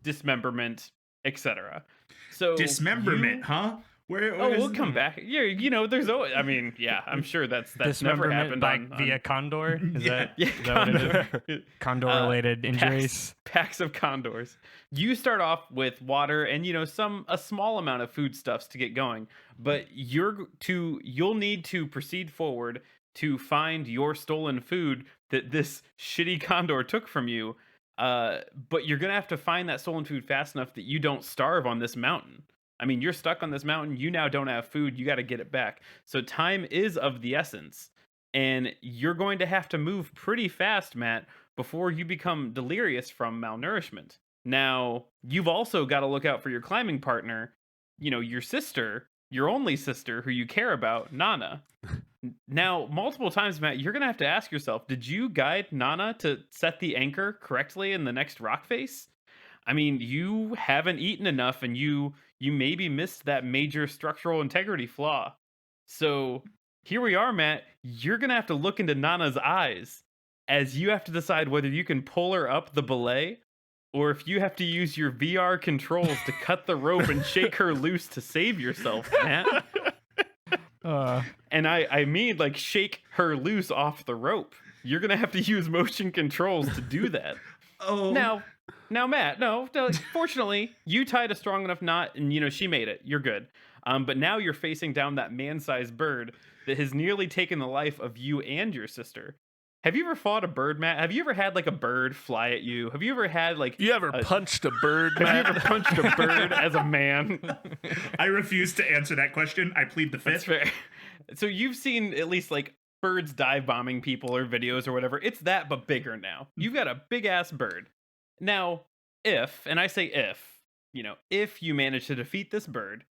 dismemberment, etc. So Dismemberment, huh? Where We'll come back. Yeah, there's always. I mean, yeah, I'm sure that's never Dismemberment happened via condor. Is Yeah. that yeah, is that what it is? condor. Condor-related injuries. Packs of condors. You start off with water and a small amount of foodstuffs to get going, but you'll need to proceed forward to find your stolen food that this shitty condor took from you. But you're gonna have to find that stolen food fast enough that you don't starve on this mountain. I mean, you're stuck on this mountain. You now don't have food. You got to get it back. So time is of the essence. And you're going to have to move pretty fast, Matt, before you become delirious from malnourishment. Now, you've also got to look out for your climbing partner, your sister, your only sister who you care about, Nana. Now, multiple times, Matt, you're going to have to ask yourself, did you guide Nana to set the anchor correctly in the next rock face? I mean, you haven't eaten enough, and you maybe missed that major structural integrity flaw. So here we are, Matt. You're going to have to look into Nana's eyes as you have to decide whether you can pull her up the belay, or if you have to use your VR controls to cut the rope and shake her loose to save yourself, Matt. And I mean, like, shake her loose off the rope. You're going to have to use motion controls to do that. Oh. Now, Matt, no, fortunately, you tied a strong enough knot, and, she made it. You're good. But now you're facing down that man-sized bird that has nearly taken the life of you and your sister. Have you ever fought a bird, Matt? Have you ever had, like, a bird fly at you? Have you ever had, like... You ever punched a bird, Have you Matt? ever punched a bird as a man? I refuse to answer that question. I plead the That's fifth. fair. So you've seen at least, like, birds dive bombing people or videos or whatever. It's that, but bigger now. You've got a big-ass bird. Now, if you manage to defeat this bird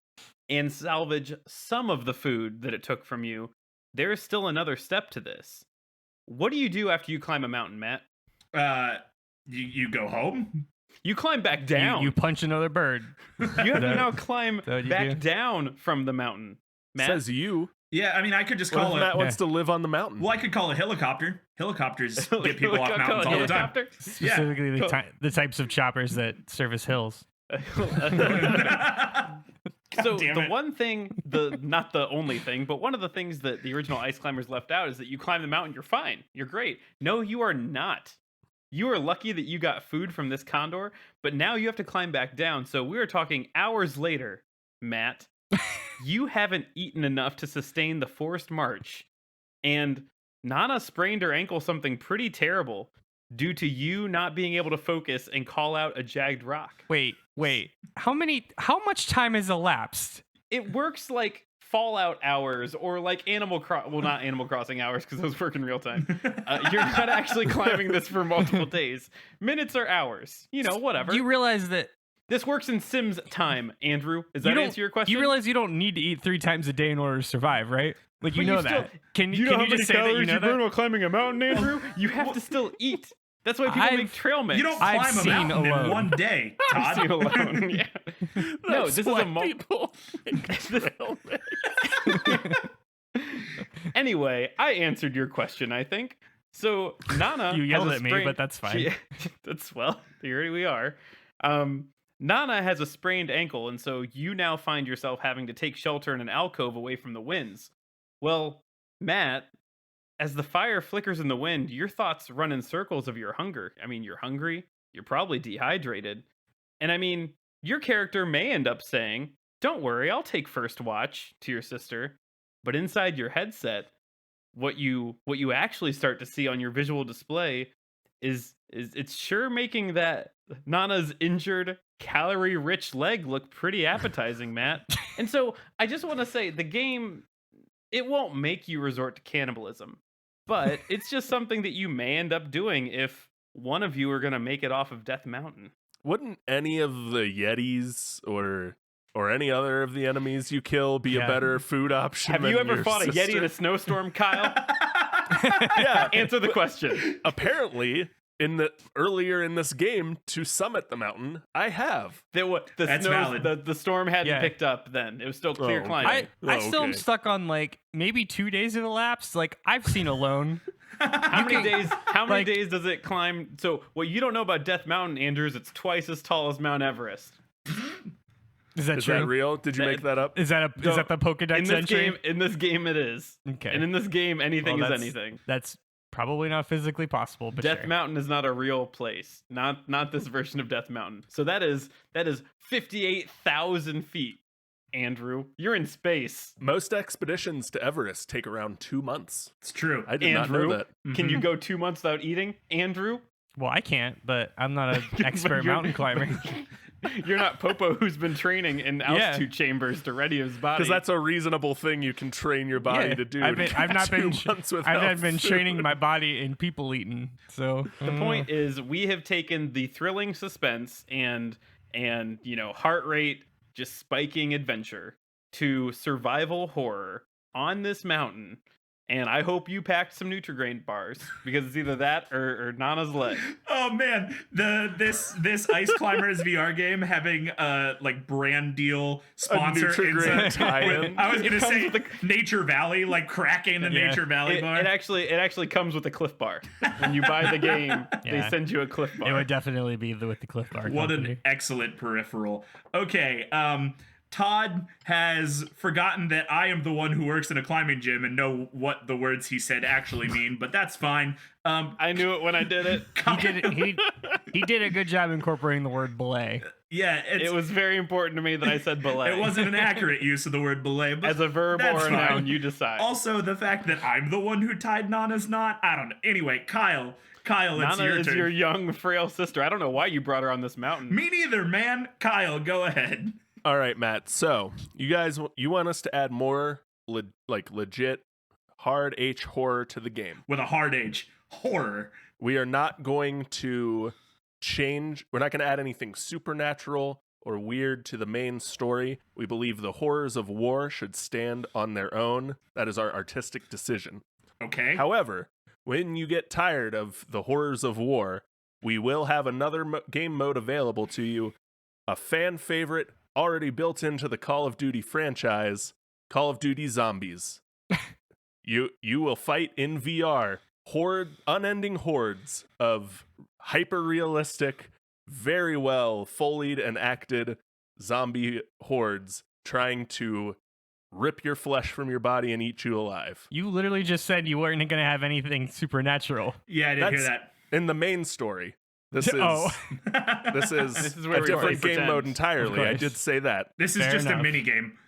and salvage some of the food that it took from you, there is still another step to this. What do you do after you climb a mountain, Matt? You go home? You climb back down. You punch another bird. You have to now climb what you back do? down from the mountain. Matt? Says you. Yeah, I mean, I could just What call if Matt it. wants to live on the mountain? Well, I could call a helicopter. Helicopters get people off mountains all the time. Helicopter? Specifically, the types of choppers that service hills. So damn the it. one thing, not the only thing, but one of the things that the original Ice Climbers left out is that you climb the mountain, you're fine, you're great. No, you are not. You are lucky that you got food from this condor, but now you have to climb back down. So we are talking hours later, Matt. You haven't eaten enough to sustain the forced march, and Nana sprained her ankle something pretty terrible due to you not being able to focus and call out a jagged rock. Wait. How much time has elapsed? It works like Fallout hours or like not Animal Crossing hours because those work in real time. You're not actually climbing this for multiple days. Minutes or hours, whatever. You realize that This works in Sims time, Andrew. Does that answer your question? You realize you don't need to eat 3 times a day in order to survive, right? Like, you But know still- that. Can you you know how many just say that you calories know you burn that? while climbing a mountain, Andrew? You have to still eat. That's why people make trail mix. You don't I've climb a seen mountain alone. in one day, I've Todd. seen alone. Yeah. No, this is a people. Anyway, I answered your question, I think. So Nana, You yelled has a at me, sprained- but that's fine. Here we are. Nana has a sprained ankle, and so you now find yourself having to take shelter in an alcove away from the winds. Well, Matt, as the fire flickers in the wind, your thoughts run in circles of your hunger. I mean, you're hungry, you're probably dehydrated. And I mean, your character may end up saying, "Don't worry, I'll take first watch," to your sister. But inside your headset, what you actually start to see on your visual display is it's sure making that Nana's injured, calorie-rich leg look pretty appetizing, Matt. And so I just want to say the game it won't make you resort to cannibalism, but it's just something that you may end up doing if one of you are going to make it off of Death Mountain. Wouldn't any of the Yetis or any other of the enemies you kill be a better food option? Have than you ever your fought a sister? Yeti in a snowstorm, Kyle? Yeah. Answer the question. Apparently, earlier in this game to summit the mountain, I have. That's valid. The storm hadn't picked up then. It was still clear Oh, climbing. I still am okay. stuck on like maybe 2 days have elapsed. Like I've seen Alone. How many days? How many like- days does it climb? So what you don't know about Death Mountain, Andrew, is it's twice as tall as Mount Everest. Is that Is true? that real? Did you make that up? Is that the Pokedex In this entry? game, it is. Okay. And in this game, anything Well, is that's- anything. That's probably not physically possible, but Death sure. Mountain is not a real place. Not this version of Death Mountain. So that is 58,000 feet. Andrew, you're in space. Most expeditions to Everest take around 2 months. It's true. I did not Andrew, know that. can you go 2 months without eating, Andrew? Well, I can't, but I'm not an But expert you're- mountain climber. You're not Popo, who's been training in altitude chambers to ready his body. Because that's a reasonable thing you can train your body to do. I've not been 2 months I've without not been food. training my body in people eating. So The point is, we have taken the thrilling suspense and heart rate just spiking adventure to survival horror on this mountain. And I hope you packed some Nutri-Grain bars because it's either that or Nana's leg. Oh man, this Ice Climbers VR game having a like brand deal sponsor. Nutri-Grain It's tie-in. I was It gonna comes say with Nature Valley, like cracking the Yeah. Nature Valley It bar. actually comes with a Cliff Bar. When you buy the game, they Yeah. send you a Cliff Bar. it would definitely be with the Cliff Bar What company. an excellent peripheral. Okay, Todd has forgotten that I am the one who works in a climbing gym and know what the words he said actually mean, but that's fine. I knew it when I did it. He did a good job incorporating the word belay. Yeah, It was very important to me that I said belay. it wasn't an accurate use of the word belay, but As a verb that's or a fine. noun, you decide. Also, the fact that I'm the one who tied Nana's knot, I don't know. Anyway, Kyle, it's Nana your is turn. your young, frail sister. I don't know why you brought her on this mountain. Me neither, man. Kyle, go ahead. All right, Matt. So you want us to add more legit hard H horror to the game. With a hard H, horror. We are not going to change. We're not going to add anything supernatural or weird to the main story. We believe the horrors of war should stand on their own. That is our artistic decision. Okay. However, when you get tired of the horrors of war, we will have another game mode available to you, a fan favorite already built into the Call of Duty franchise, Call of Duty Zombies. You will fight in VR unending hordes of hyper-realistic, very well foleyed and acted zombie hordes trying to rip your flesh from your body and eat you alive. You literally just said you weren't going to have anything supernatural. Yeah, I didn't hear That's- that. In the main story, this is Oh. this is, This is where a we different play game mode pretend. entirely. Of I course. did say that. This is Fair just enough. a mini game.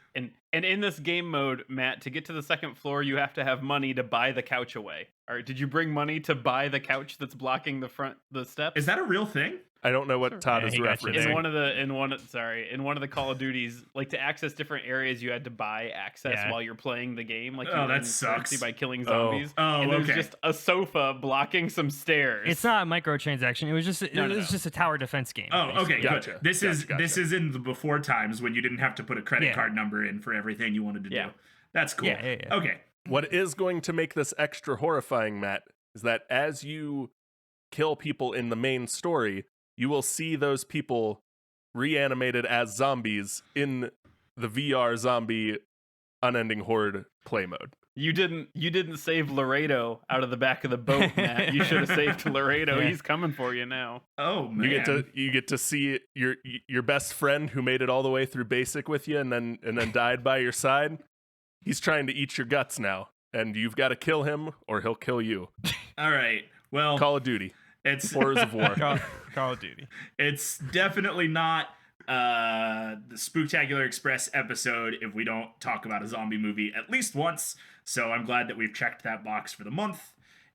And in this game mode, Matt, to get to the second floor, you have to have money to buy the couch away. All right, did you bring money to buy the couch that's blocking the steps? Is that a real thing? I don't know what Todd Yeah, is he got you referencing. there. in one of the Call of Duties, like to access different areas, you had to buy access Yeah. while you're playing the game. Like, Oh, you that earn currency sucks. by killing Oh. zombies. Oh, and there's okay. just a sofa blocking some stairs. It's not a microtransaction. It was just No. just a tower defense game. Oh, okay, Gotcha. good. This is Gotcha. this is in the before times when you didn't have to put a credit Yeah. card number in for everything you wanted to Yeah. do. That's cool. Yeah. Okay. What is going to make this extra horrifying, Matt, is that as you kill people in the main story, you will see those people reanimated as zombies in the VR zombie unending horde play mode. You didn't save Laredo out of the back of the boat, Matt. You should have saved Laredo. Yeah. He's coming for you now. Oh man. You get to see your best friend who made it all the way through basic with you and then died by your side. He's trying to eat your guts now, and you've got to kill him or he'll kill you. All right. Well, Call of Duty, it's Horrors of War. Call of Duty. it's definitely not the Spooktacular Express episode if we don't talk about a zombie movie at least once. So I'm glad that we've checked that box for the month.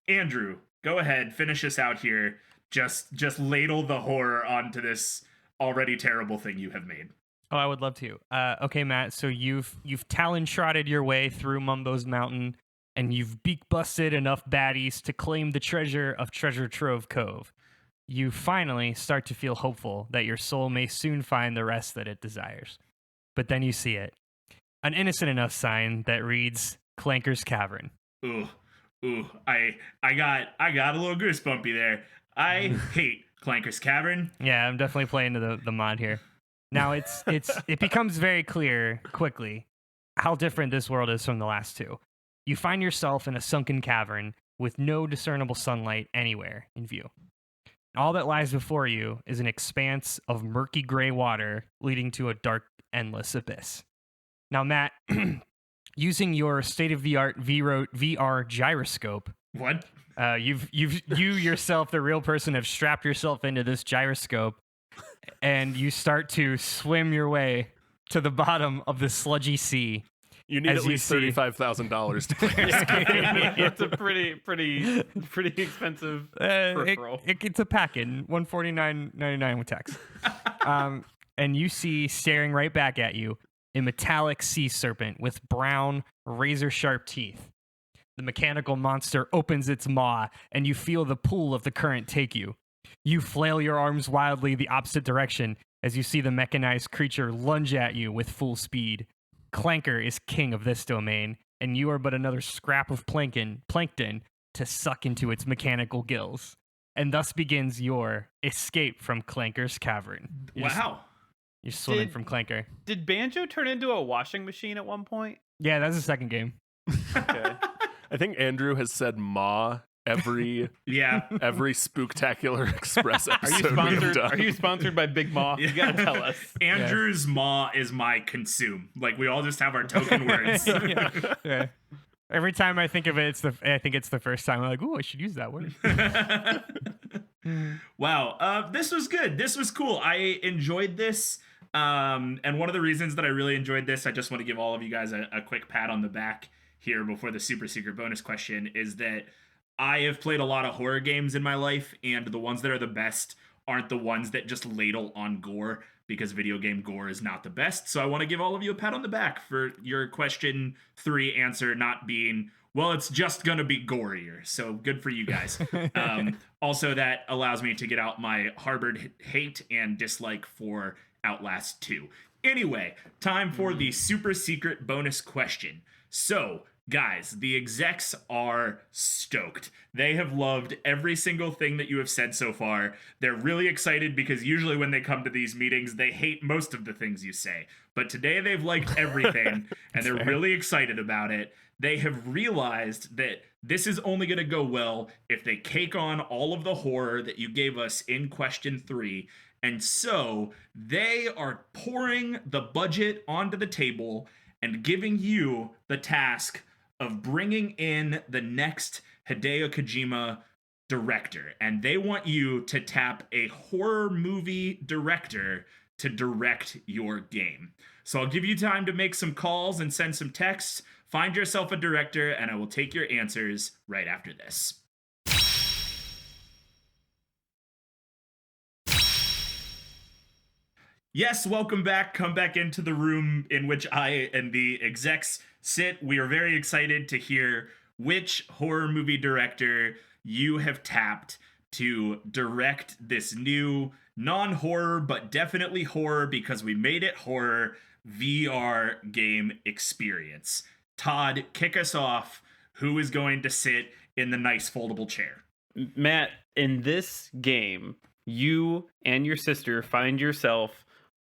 Andrew, go ahead, finish us out here. Just ladle the horror onto this already terrible thing you have made. Oh, I would love to. Okay, Matt. So you've talon trotted your way through Mumbo's Mountain, and you've beak busted enough baddies to claim the treasure of Treasure Trove Cove. You finally start to feel hopeful that your soul may soon find the rest that it desires. But then you see it. An innocent enough sign that reads Clanker's Cavern. Ooh, I got a little goosebumpy there. I hate Clanker's Cavern. Yeah, I'm definitely playing to the mod here. Now it becomes very clear quickly how different this world is from the last two. You find yourself in a sunken cavern with no discernible sunlight anywhere in view. All that lies before you is an expanse of murky gray water leading to a dark, endless abyss. Now, Matt, using your state-of-the-art VR gyroscope, What? you yourself, the real person, have strapped yourself into this gyroscope, and you start to swim your way to the bottom of the sludgy sea. You need As at you least see- $35,000 to play this game. It's a pretty expensive peripheral. It's a pack-in, $149.99 with tax. And you see staring right back at you a metallic sea serpent with brown, razor-sharp teeth. The mechanical monster opens its maw, and you feel the pull of the current take you. You flail your arms wildly the opposite direction as you see the mechanized creature lunge at you with full speed. Clanker is king of this domain, and you are but another scrap of plankton to suck into its mechanical gills. And thus begins your escape from Clanker's Cavern. Wow. You're swimming Did- from Clanker. Did Banjo turn into a washing machine at one point? Yeah, that's the second game. Okay. I think Andrew has said "ma" every Yeah. Spooktacular Express Are episode you we've sponsored? done. Are you sponsored by Big Maw? You gotta tell us. Andrew's maw is my consume. Like we all just have our token words. Yeah. Every time I think of it, I think it's the first time I'm like, ooh, I should use that word. Wow. This was good. This was cool. I enjoyed this. And one of the reasons that I really enjoyed this, I just want to give all of you guys a quick pat on the back here before the super secret bonus question, is that I have played a lot of horror games in my life, and the ones that are the best aren't the ones that just ladle on gore, because video game gore is not the best. So I want to give all of you a pat on the back for your question 3 answer not being, well, it's just going to be gorier. So good for you guys. Also, that allows me to get out my harbored hate and dislike for Outlast 2. Anyway, time for the super secret bonus question. So, guys, the execs are stoked. They have loved every single thing that you have said so far. They're really excited because usually when they come to these meetings, they hate most of the things you say. But today they've liked everything, and they're really excited about it. They have realized that this is only going to go well if they cake on all of the horror that you gave us in question 3. And so they are pouring the budget onto the table and giving you the task of bringing in the next Hideo Kojima director. And they want you to tap a horror movie director to direct your game. So I'll give you time to make some calls and send some texts. Find yourself a director, and I will take your answers right after this. Yes, welcome back. Come back into the room in which I and the execs sit. We are very excited to hear which horror movie director you have tapped to direct this new non-horror, but definitely horror because we made it horror VR game experience. Todd, kick us off. Who is going to sit in the nice foldable chair? Matt, in this game, you and your sister find yourself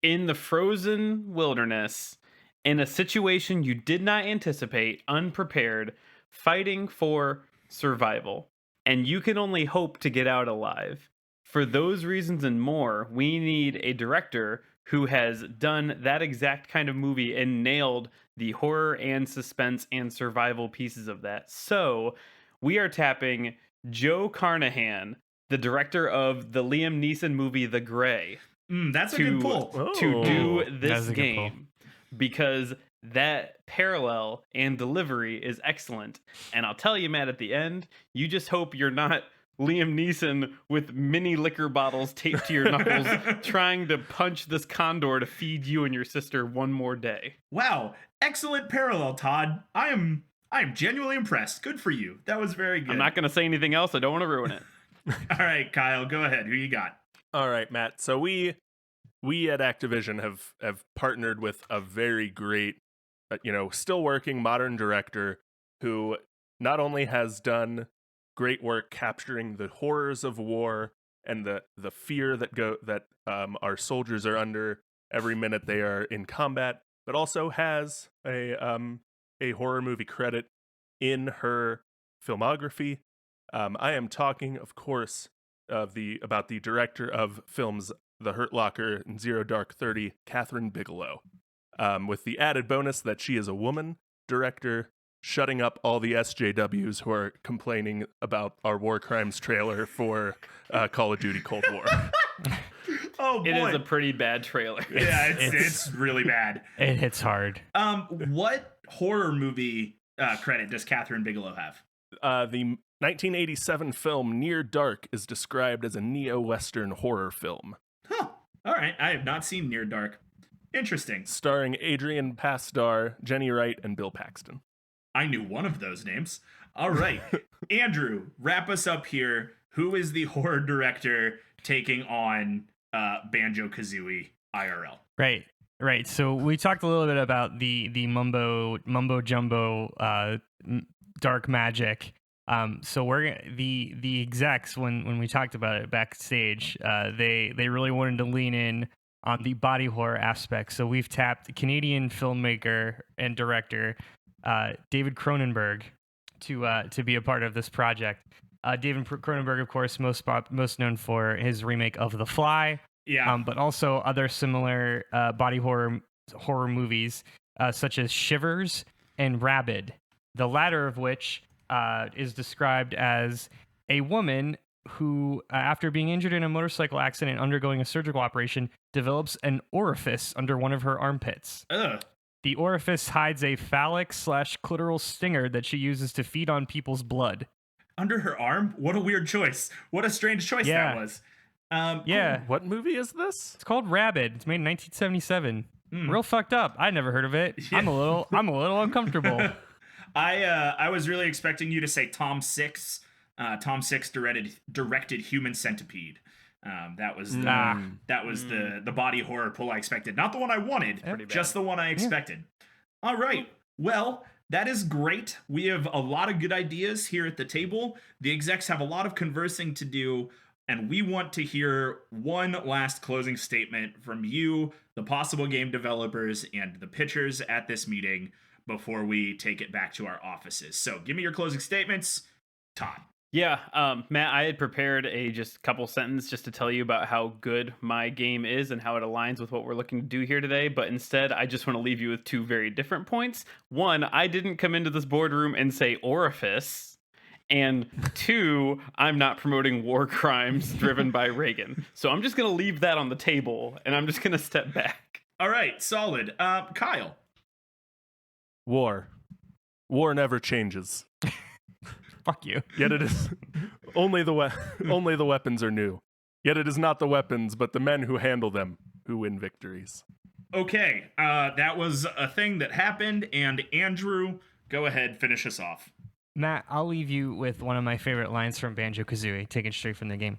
in the frozen wilderness in a situation you did not anticipate, unprepared, fighting for survival. And you can only hope to get out alive. For those reasons and more, we need a director who has done that exact kind of movie and nailed the horror and suspense and survival pieces of that. So we are tapping Joe Carnahan, the director of the Liam Neeson movie The Grey, That's a good pull. to do That this is a good pull. game, because that parallel and delivery is excellent. And I'll tell you, Matt, at the end, you just hope you're not Liam Neeson with mini liquor bottles taped to your knuckles, trying to punch this condor to feed you and your sister one more day. Wow, excellent parallel, Todd. I am genuinely impressed. Good for you. That was very good. I'm not going to say anything else. I don't want to ruin it. All right, Kyle, go ahead. Who you got? All right, Matt. So we at Activision have partnered with a very great, still working modern director who not only has done great work capturing the horrors of war and the fear that our soldiers are under every minute they are in combat, but also has a horror movie credit in her filmography. I am talking, of course, about the director of films The Hurt Locker and Zero Dark 30, Catherine Bigelow, with the added bonus that she is a woman director, shutting up all the SJWs who are complaining about our war crimes trailer for Call of Duty Cold War. Oh boy. It is a pretty bad trailer. Yeah, it's really bad. It hits hard. What horror movie credit does Catherine Bigelow have? The 1987 film Near Dark is described as a neo-Western horror film. Huh. All right. I have not seen Near Dark. Interesting. Starring Adrian Pasdar, Jenny Wright, and Bill Paxton. I knew one of those names. All right. Andrew, wrap us up here. Who is the horror director taking on Banjo-Kazooie IRL? Right. So we talked a little bit about the mumbo jumbo dark magic. So we're the execs when we talked about it backstage, they really wanted to lean in on the body horror aspect. So we've tapped Canadian filmmaker and director David Cronenberg to be a part of this project. David Cronenberg, of course, most known for his remake of The Fly. Yeah. But also other similar body horror movies such as Shivers and Rabid. The latter of which is described as a woman who, after being injured in a motorcycle accident and undergoing a surgical operation, develops an orifice under one of her armpits. Ugh. The orifice hides a phallic/clitoral stinger that she uses to feed on people's blood. Under her arm? What a weird choice. What a strange choice that was. Yeah. What movie is this? It's called Rabid. It's made in 1977. Real fucked up. I never heard of it. Yeah. I'm a little uncomfortable. I was really expecting you to say Tom Six. Tom Six directed Human Centipede. That was the body horror pull I expected. Not the one I wanted, just the one I expected. All right. Well, that is great. We have a lot of good ideas here at the table. The execs have a lot of conversing to do, and we want to hear one last closing statement from you, the possible game developers, and the pitchers at this meeting before we take it back to our offices. So give me your closing statements, Todd. Yeah, Matt, I had prepared just a couple sentences just to tell you about how good my game is and how it aligns with what we're looking to do here today. But instead, I just want to leave you with two very different points. One, I didn't come into this boardroom and say orifice. And two, I'm not promoting war crimes driven by Reagan. So I'm just going to leave that on the table, and I'm just going to step back. All right, solid. Kyle. War never changes. Fuck you. Yet it is only the weapons are new. Yet it is not the weapons, but the men who handle them who win victories. Okay, that was a thing that happened, and Andrew, go ahead, finish us off. Matt, I'll leave you with one of my favorite lines from Banjo-Kazooie, taken straight from the game.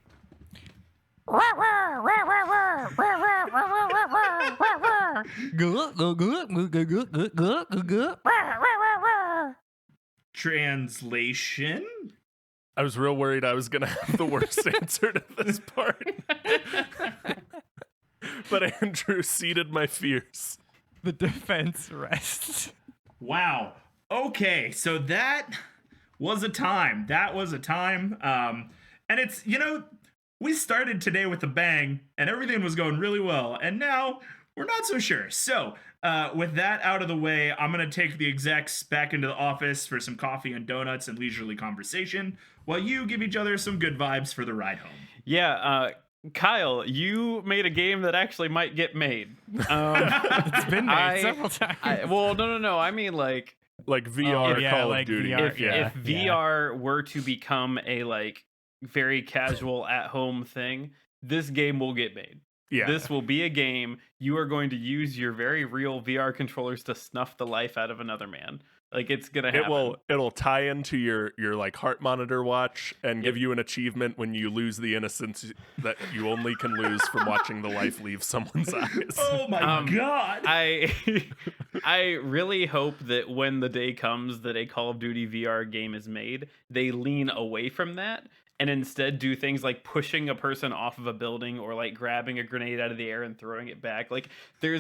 Translation? I was real worried I was going to have the worst answer to this part. But Andrew ceded my fears. The defense rests. Wow. Okay, so that was a time. And it's, we started today with a bang, and everything was going really well, and now we're not so sure. So, with that out of the way, I'm going to take the execs back into the office for some coffee and donuts and leisurely conversation, while you give each other some good vibes for the ride home. Yeah, Kyle, you made a game that actually might get made. It's been made several times. No. I mean, like VR Call of Duty. VR, if VR were to become a very casual at home thing, this game will get made. Yeah. This will be a game you are going to use your very real VR controllers to snuff the life out of another man. Like, it's gonna happen. It'll tie into your like heart monitor watch and give Yep. you an achievement when you lose the innocence that you only can lose from watching the life leave someone's eyes. Oh my god. I really hope that when the day comes that a Call of Duty VR game is made, they lean away from that and instead do things like pushing a person off of a building or like grabbing a grenade out of the air and throwing it back. Like there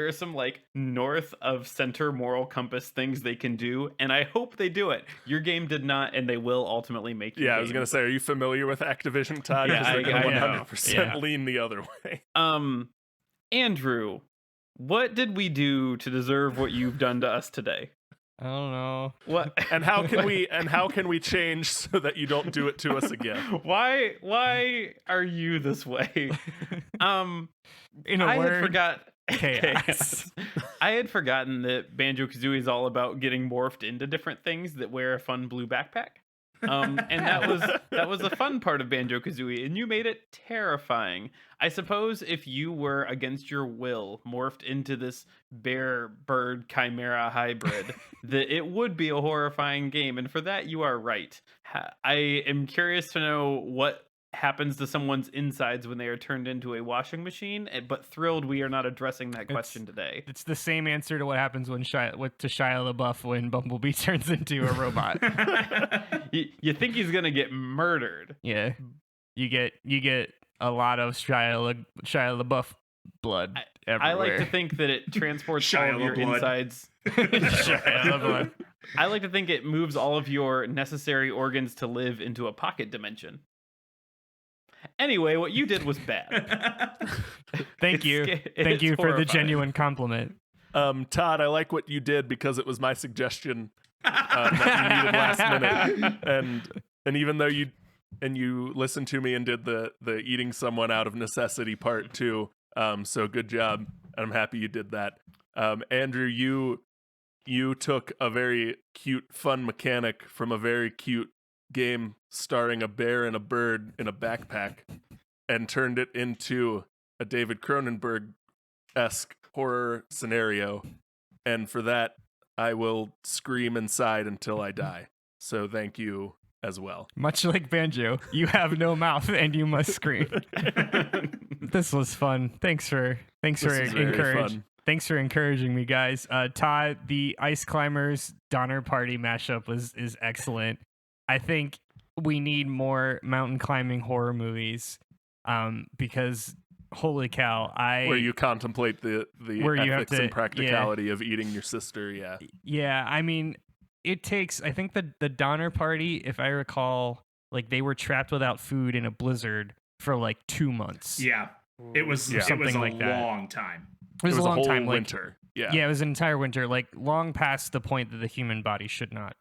are some like north of center moral compass things they can do, and I hope they do it. Your game did not, and they will ultimately make your Yeah, game. I was gonna say, are you familiar with Activision, Todd? Yeah, Because they're gonna I know. 100% lean the other way. Andrew, what did we do to deserve what you've done to us today? I don't know. What And how can we change so that you don't do it to us again? Why are you this way? In a I word, had forgot chaos. I had forgotten that Banjo-Kazooie is all about getting morphed into different things that wear a fun blue backpack. And that was the fun part of Banjo-Kazooie, and you made it terrifying. I suppose if you were against your will morphed into this bear bird chimera hybrid, that it would be a horrifying game, and for that you are right. I am curious to know what happens to someone's insides when they are turned into a washing machine, but thrilled we are not addressing that question today. It's the same answer to what happens when Shia LaBeouf when Bumblebee turns into a robot. You think he's gonna get murdered? Yeah, you get a lot of Shia LaBeouf blood everywhere. I like to think that it transports all of your Shia LaBlood. insides. Shia LaBeouf. I like to think it moves all of your necessary organs to live into a pocket dimension. Anyway, what you did was bad. Thank you for the horrifying. genuine compliment. Todd, I like what you did because it was my suggestion that you needed last minute, and even though you listened to me and did the eating someone out of necessity part too, so good job, and I'm happy you did that. Andrew, you took a very cute, fun mechanic from a very cute game starring a bear and a bird in a backpack and turned it into a David Cronenberg-esque horror scenario, and for that I will scream inside until I die. So thank you as well. Much like Banjo, you have no mouth and you must scream. This was fun. Thanks for This was very encouraging. fun. Thanks for encouraging me, guys. Todd, the Ice Climbers Donner Party mashup is excellent. I think we need more mountain climbing horror movies, because holy cow, Where you contemplate the Where you have ethics to- and practicality of eating your sister. Yeah, I mean, it takes, I think the Donner Party, if I recall, like they were trapped without food in a blizzard for like 2 months. Yeah. It was Yeah. it was Something a like that. long time. It was a long whole time. Like, winter. Yeah. yeah, it was an entire winter, like long past the point that the human body should not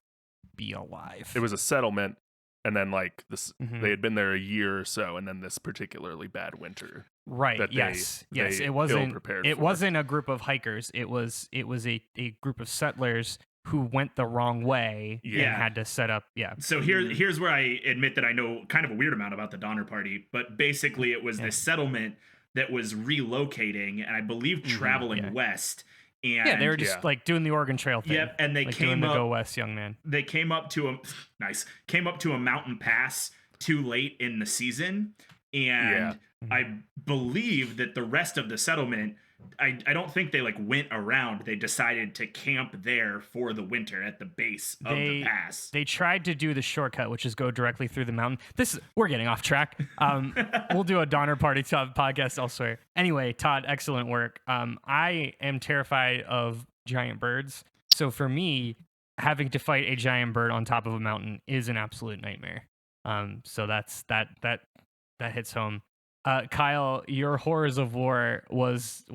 be alive. It was a settlement, and then like this, Mhm. they had been there a year or so, and then this particularly bad winter. Right. that Yes. they It wasn't. ill-prepared It for. wasn't a group of hikers. It was a group of settlers who went the wrong way Yeah. and had to set up. Yeah. So here's where I admit that I know kind of a weird amount about the Donner Party, but basically it was this settlement that was relocating and I believe traveling yeah. west. And Yeah, they were just like doing the Oregon Trail thing. Yep, and they like came doing the up. Go West, young man. They came up to a mountain pass too late in the season, and I believe that the rest of the settlement, I don't think they like went around. They decided to camp there for the winter at the base of the pass. They tried to do the shortcut, which is go directly through the mountain. We're getting off track. We'll do a Donner Party podcast elsewhere. Anyway, Todd, excellent work. I am terrified of giant birds, so for me, having to fight a giant bird on top of a mountain is an absolute nightmare. So that hits home. Kyle, your Horrors of War was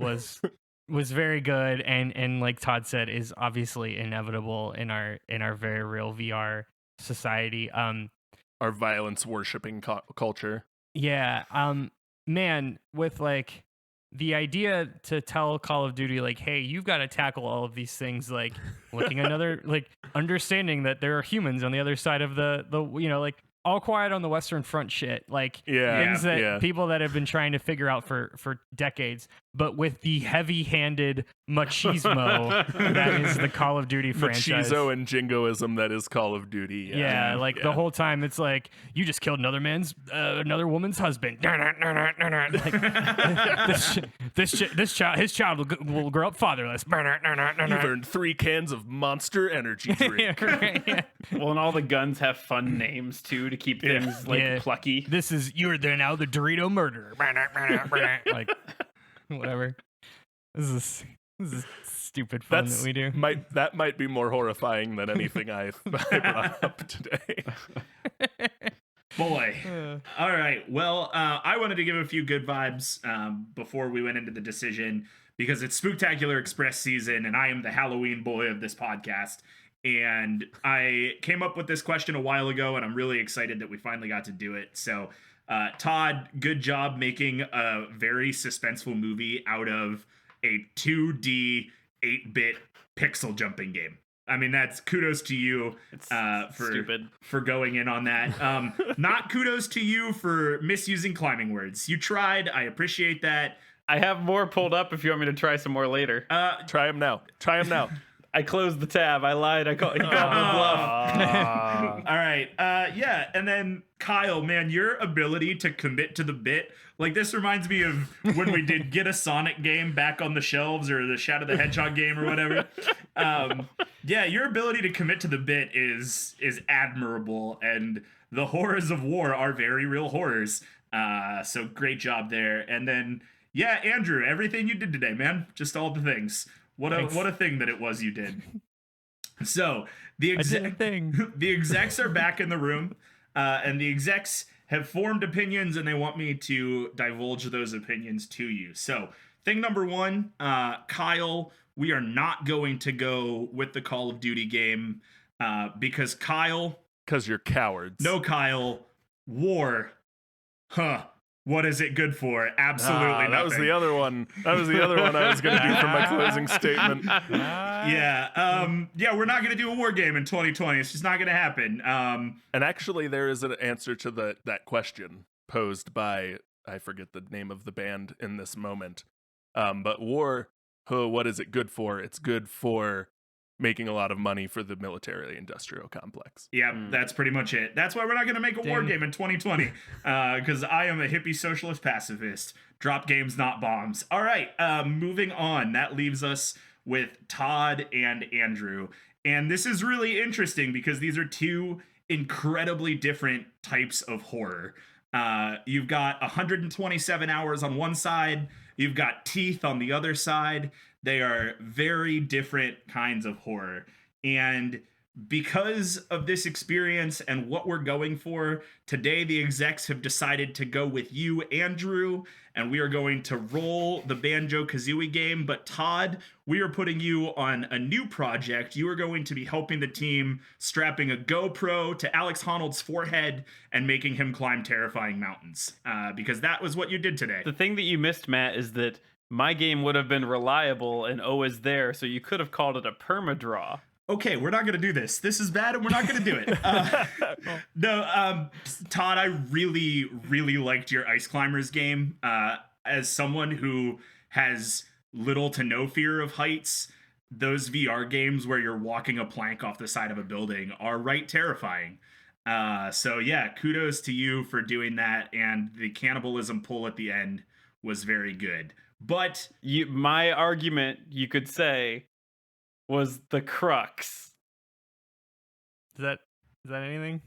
very good, and like Todd said, is obviously inevitable in our very real VR society. Our violence worshipping culture. Yeah. Man, with like the idea to tell Call of Duty, like, hey, you've got to tackle all of these things, like looking like understanding that there are humans on the other side of the like all quiet on the Western Front shit, like Yeah, things that yeah. people that have been trying to figure out for decades, but with the heavy-handed machismo that is the Call of Duty franchise. Machizo and jingoism that is Call of Duty. Yeah, like the whole time it's like you just killed another woman's husband. Like, his child will grow up fatherless. You've earned 3 cans of Monster Energy drink. Yeah. Well, and all the guns have fun names too to keep things plucky. You're there now, the Dorito murderer. Like whatever. This is stupid fun that we do. That might be more horrifying than anything I brought up today. Boy. All right. Well, I wanted to give a few good vibes before we went into the decision because it's Spooktacular Express season and I am the Halloween boy of this podcast. And I came up with this question a while ago and I'm really excited that we finally got to do it. So, Todd, good job making a very suspenseful movie out of a 2D 8-bit pixel jumping game. I mean, that's kudos to you for going in on that. Not kudos to you for misusing climbing words. You tried. I appreciate that. I have more pulled up if you want me to try some more later. Try them now. I closed the tab. I lied. He called me bluff. All right. Yeah. And then Kyle, man, your ability to commit to the bit, like this reminds me of when we did get a Sonic game back on the shelves or the Shadow the Hedgehog game or whatever. Yeah, your ability to commit to the bit is admirable, and the horrors of war are very real horrors. So great job there. And then, yeah, Andrew, everything you did today, man, just all the things. What a thing that it was you did. So the execs are back in the room, and the execs have formed opinions, and they want me to divulge those opinions to you. So thing number one, Kyle, we are not going to go with the Call of Duty game because you're cowards. No, Kyle, war, what is it good for? Absolutely nothing. That was the other one. I was going to do for my closing statement. Yeah, we're not going to do a war game in 2020. It's just not going to happen. And actually, there is an answer to that question posed by, I forget the name of the band in this moment. But war, what is it good for? It's good for making a lot of money for the military-industrial complex. Yeah, that's pretty much it. That's why we're not going to make a war game in 2020, because I am a hippie socialist pacifist. Drop games, not bombs. All right, moving on. That leaves us with Todd and Andrew. And this is really interesting because these are two incredibly different types of horror. You've got 127 hours on one side. You've got Teeth on the other side. They are very different kinds of horror. And because of this experience and what we're going for, today the execs have decided to go with you, Andrew, and we are going to roll the Banjo-Kazooie game. But Todd, we are putting you on a new project. You are going to be helping the team, strapping a GoPro to Alex Honnold's forehead and making him climb terrifying mountains, because that was what you did today. The thing that you missed, Matt, is that my game would have been reliable and is there, so you could have called it a permadraw. Okay, we're not going to do this. This is bad, and we're not going to do it. Todd, I really, really liked your Ice Climbers game. As someone who has little to no fear of heights, those VR games where you're walking a plank off the side of a building are right terrifying. So yeah, kudos to you for doing that, and the cannibalism pull at the end was very good. But my argument, you could say, was the crux. Is that anything?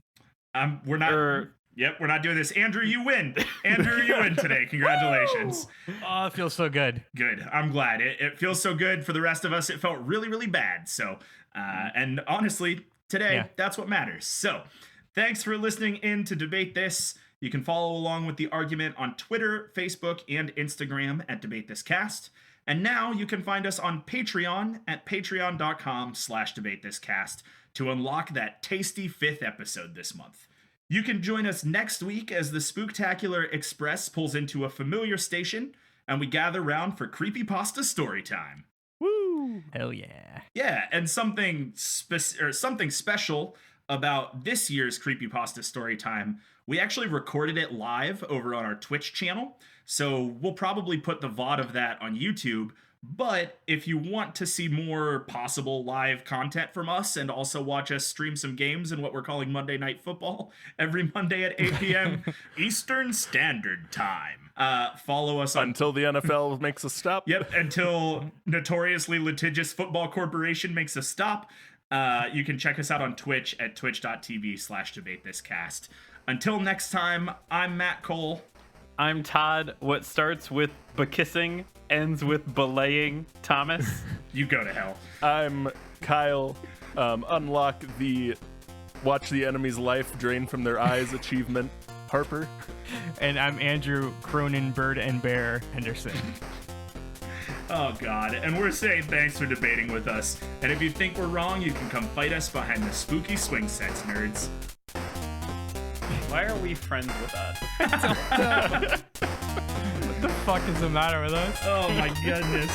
We're not. Yep, we're not doing this. Andrew, you win. Andrew, you win today. Congratulations. Oh, it feels so good. Good. I'm glad. It feels so good. For the rest of us, it felt really, really bad. So, and honestly, today, that's what matters. So, thanks for listening in to Debate This. You can follow along with the argument on Twitter, Facebook, and Instagram at DebateThisCast. And now you can find us on Patreon at patreon.com/debatethiscast to unlock that tasty 5th episode this month. You can join us next week as the Spooktacular Express pulls into a familiar station and we gather round for creepypasta story time. Woo! Hell yeah. Yeah, and something special about this year's Creepypasta Storytime, we actually recorded it live over on our Twitch channel. So we'll probably put the VOD of that on YouTube. But if you want to see more possible live content from us and also watch us stream some games in what we're calling Monday Night Football every Monday at 8 p.m. Eastern Standard Time, follow us on... Until the NFL makes a stop. Yep, until notoriously litigious Football Corporation makes a stop. You can check us out on Twitch at twitch.tv/debatethiscast. Until next time, I'm Matt Cole. I'm Todd. What starts with bekissing ends with belaying Thomas. You go to hell. I'm Kyle. Unlock the watch the enemy's life drain from their eyes achievement, Harper. And I'm Andrew Cronin, Bird and Bear Henderson. Oh, God. And we're saying thanks for debating with us. And if you think we're wrong, you can come fight us behind the spooky swing sets, nerds. Why are we friends with us? What the fuck is the matter with us? Oh, my goodness.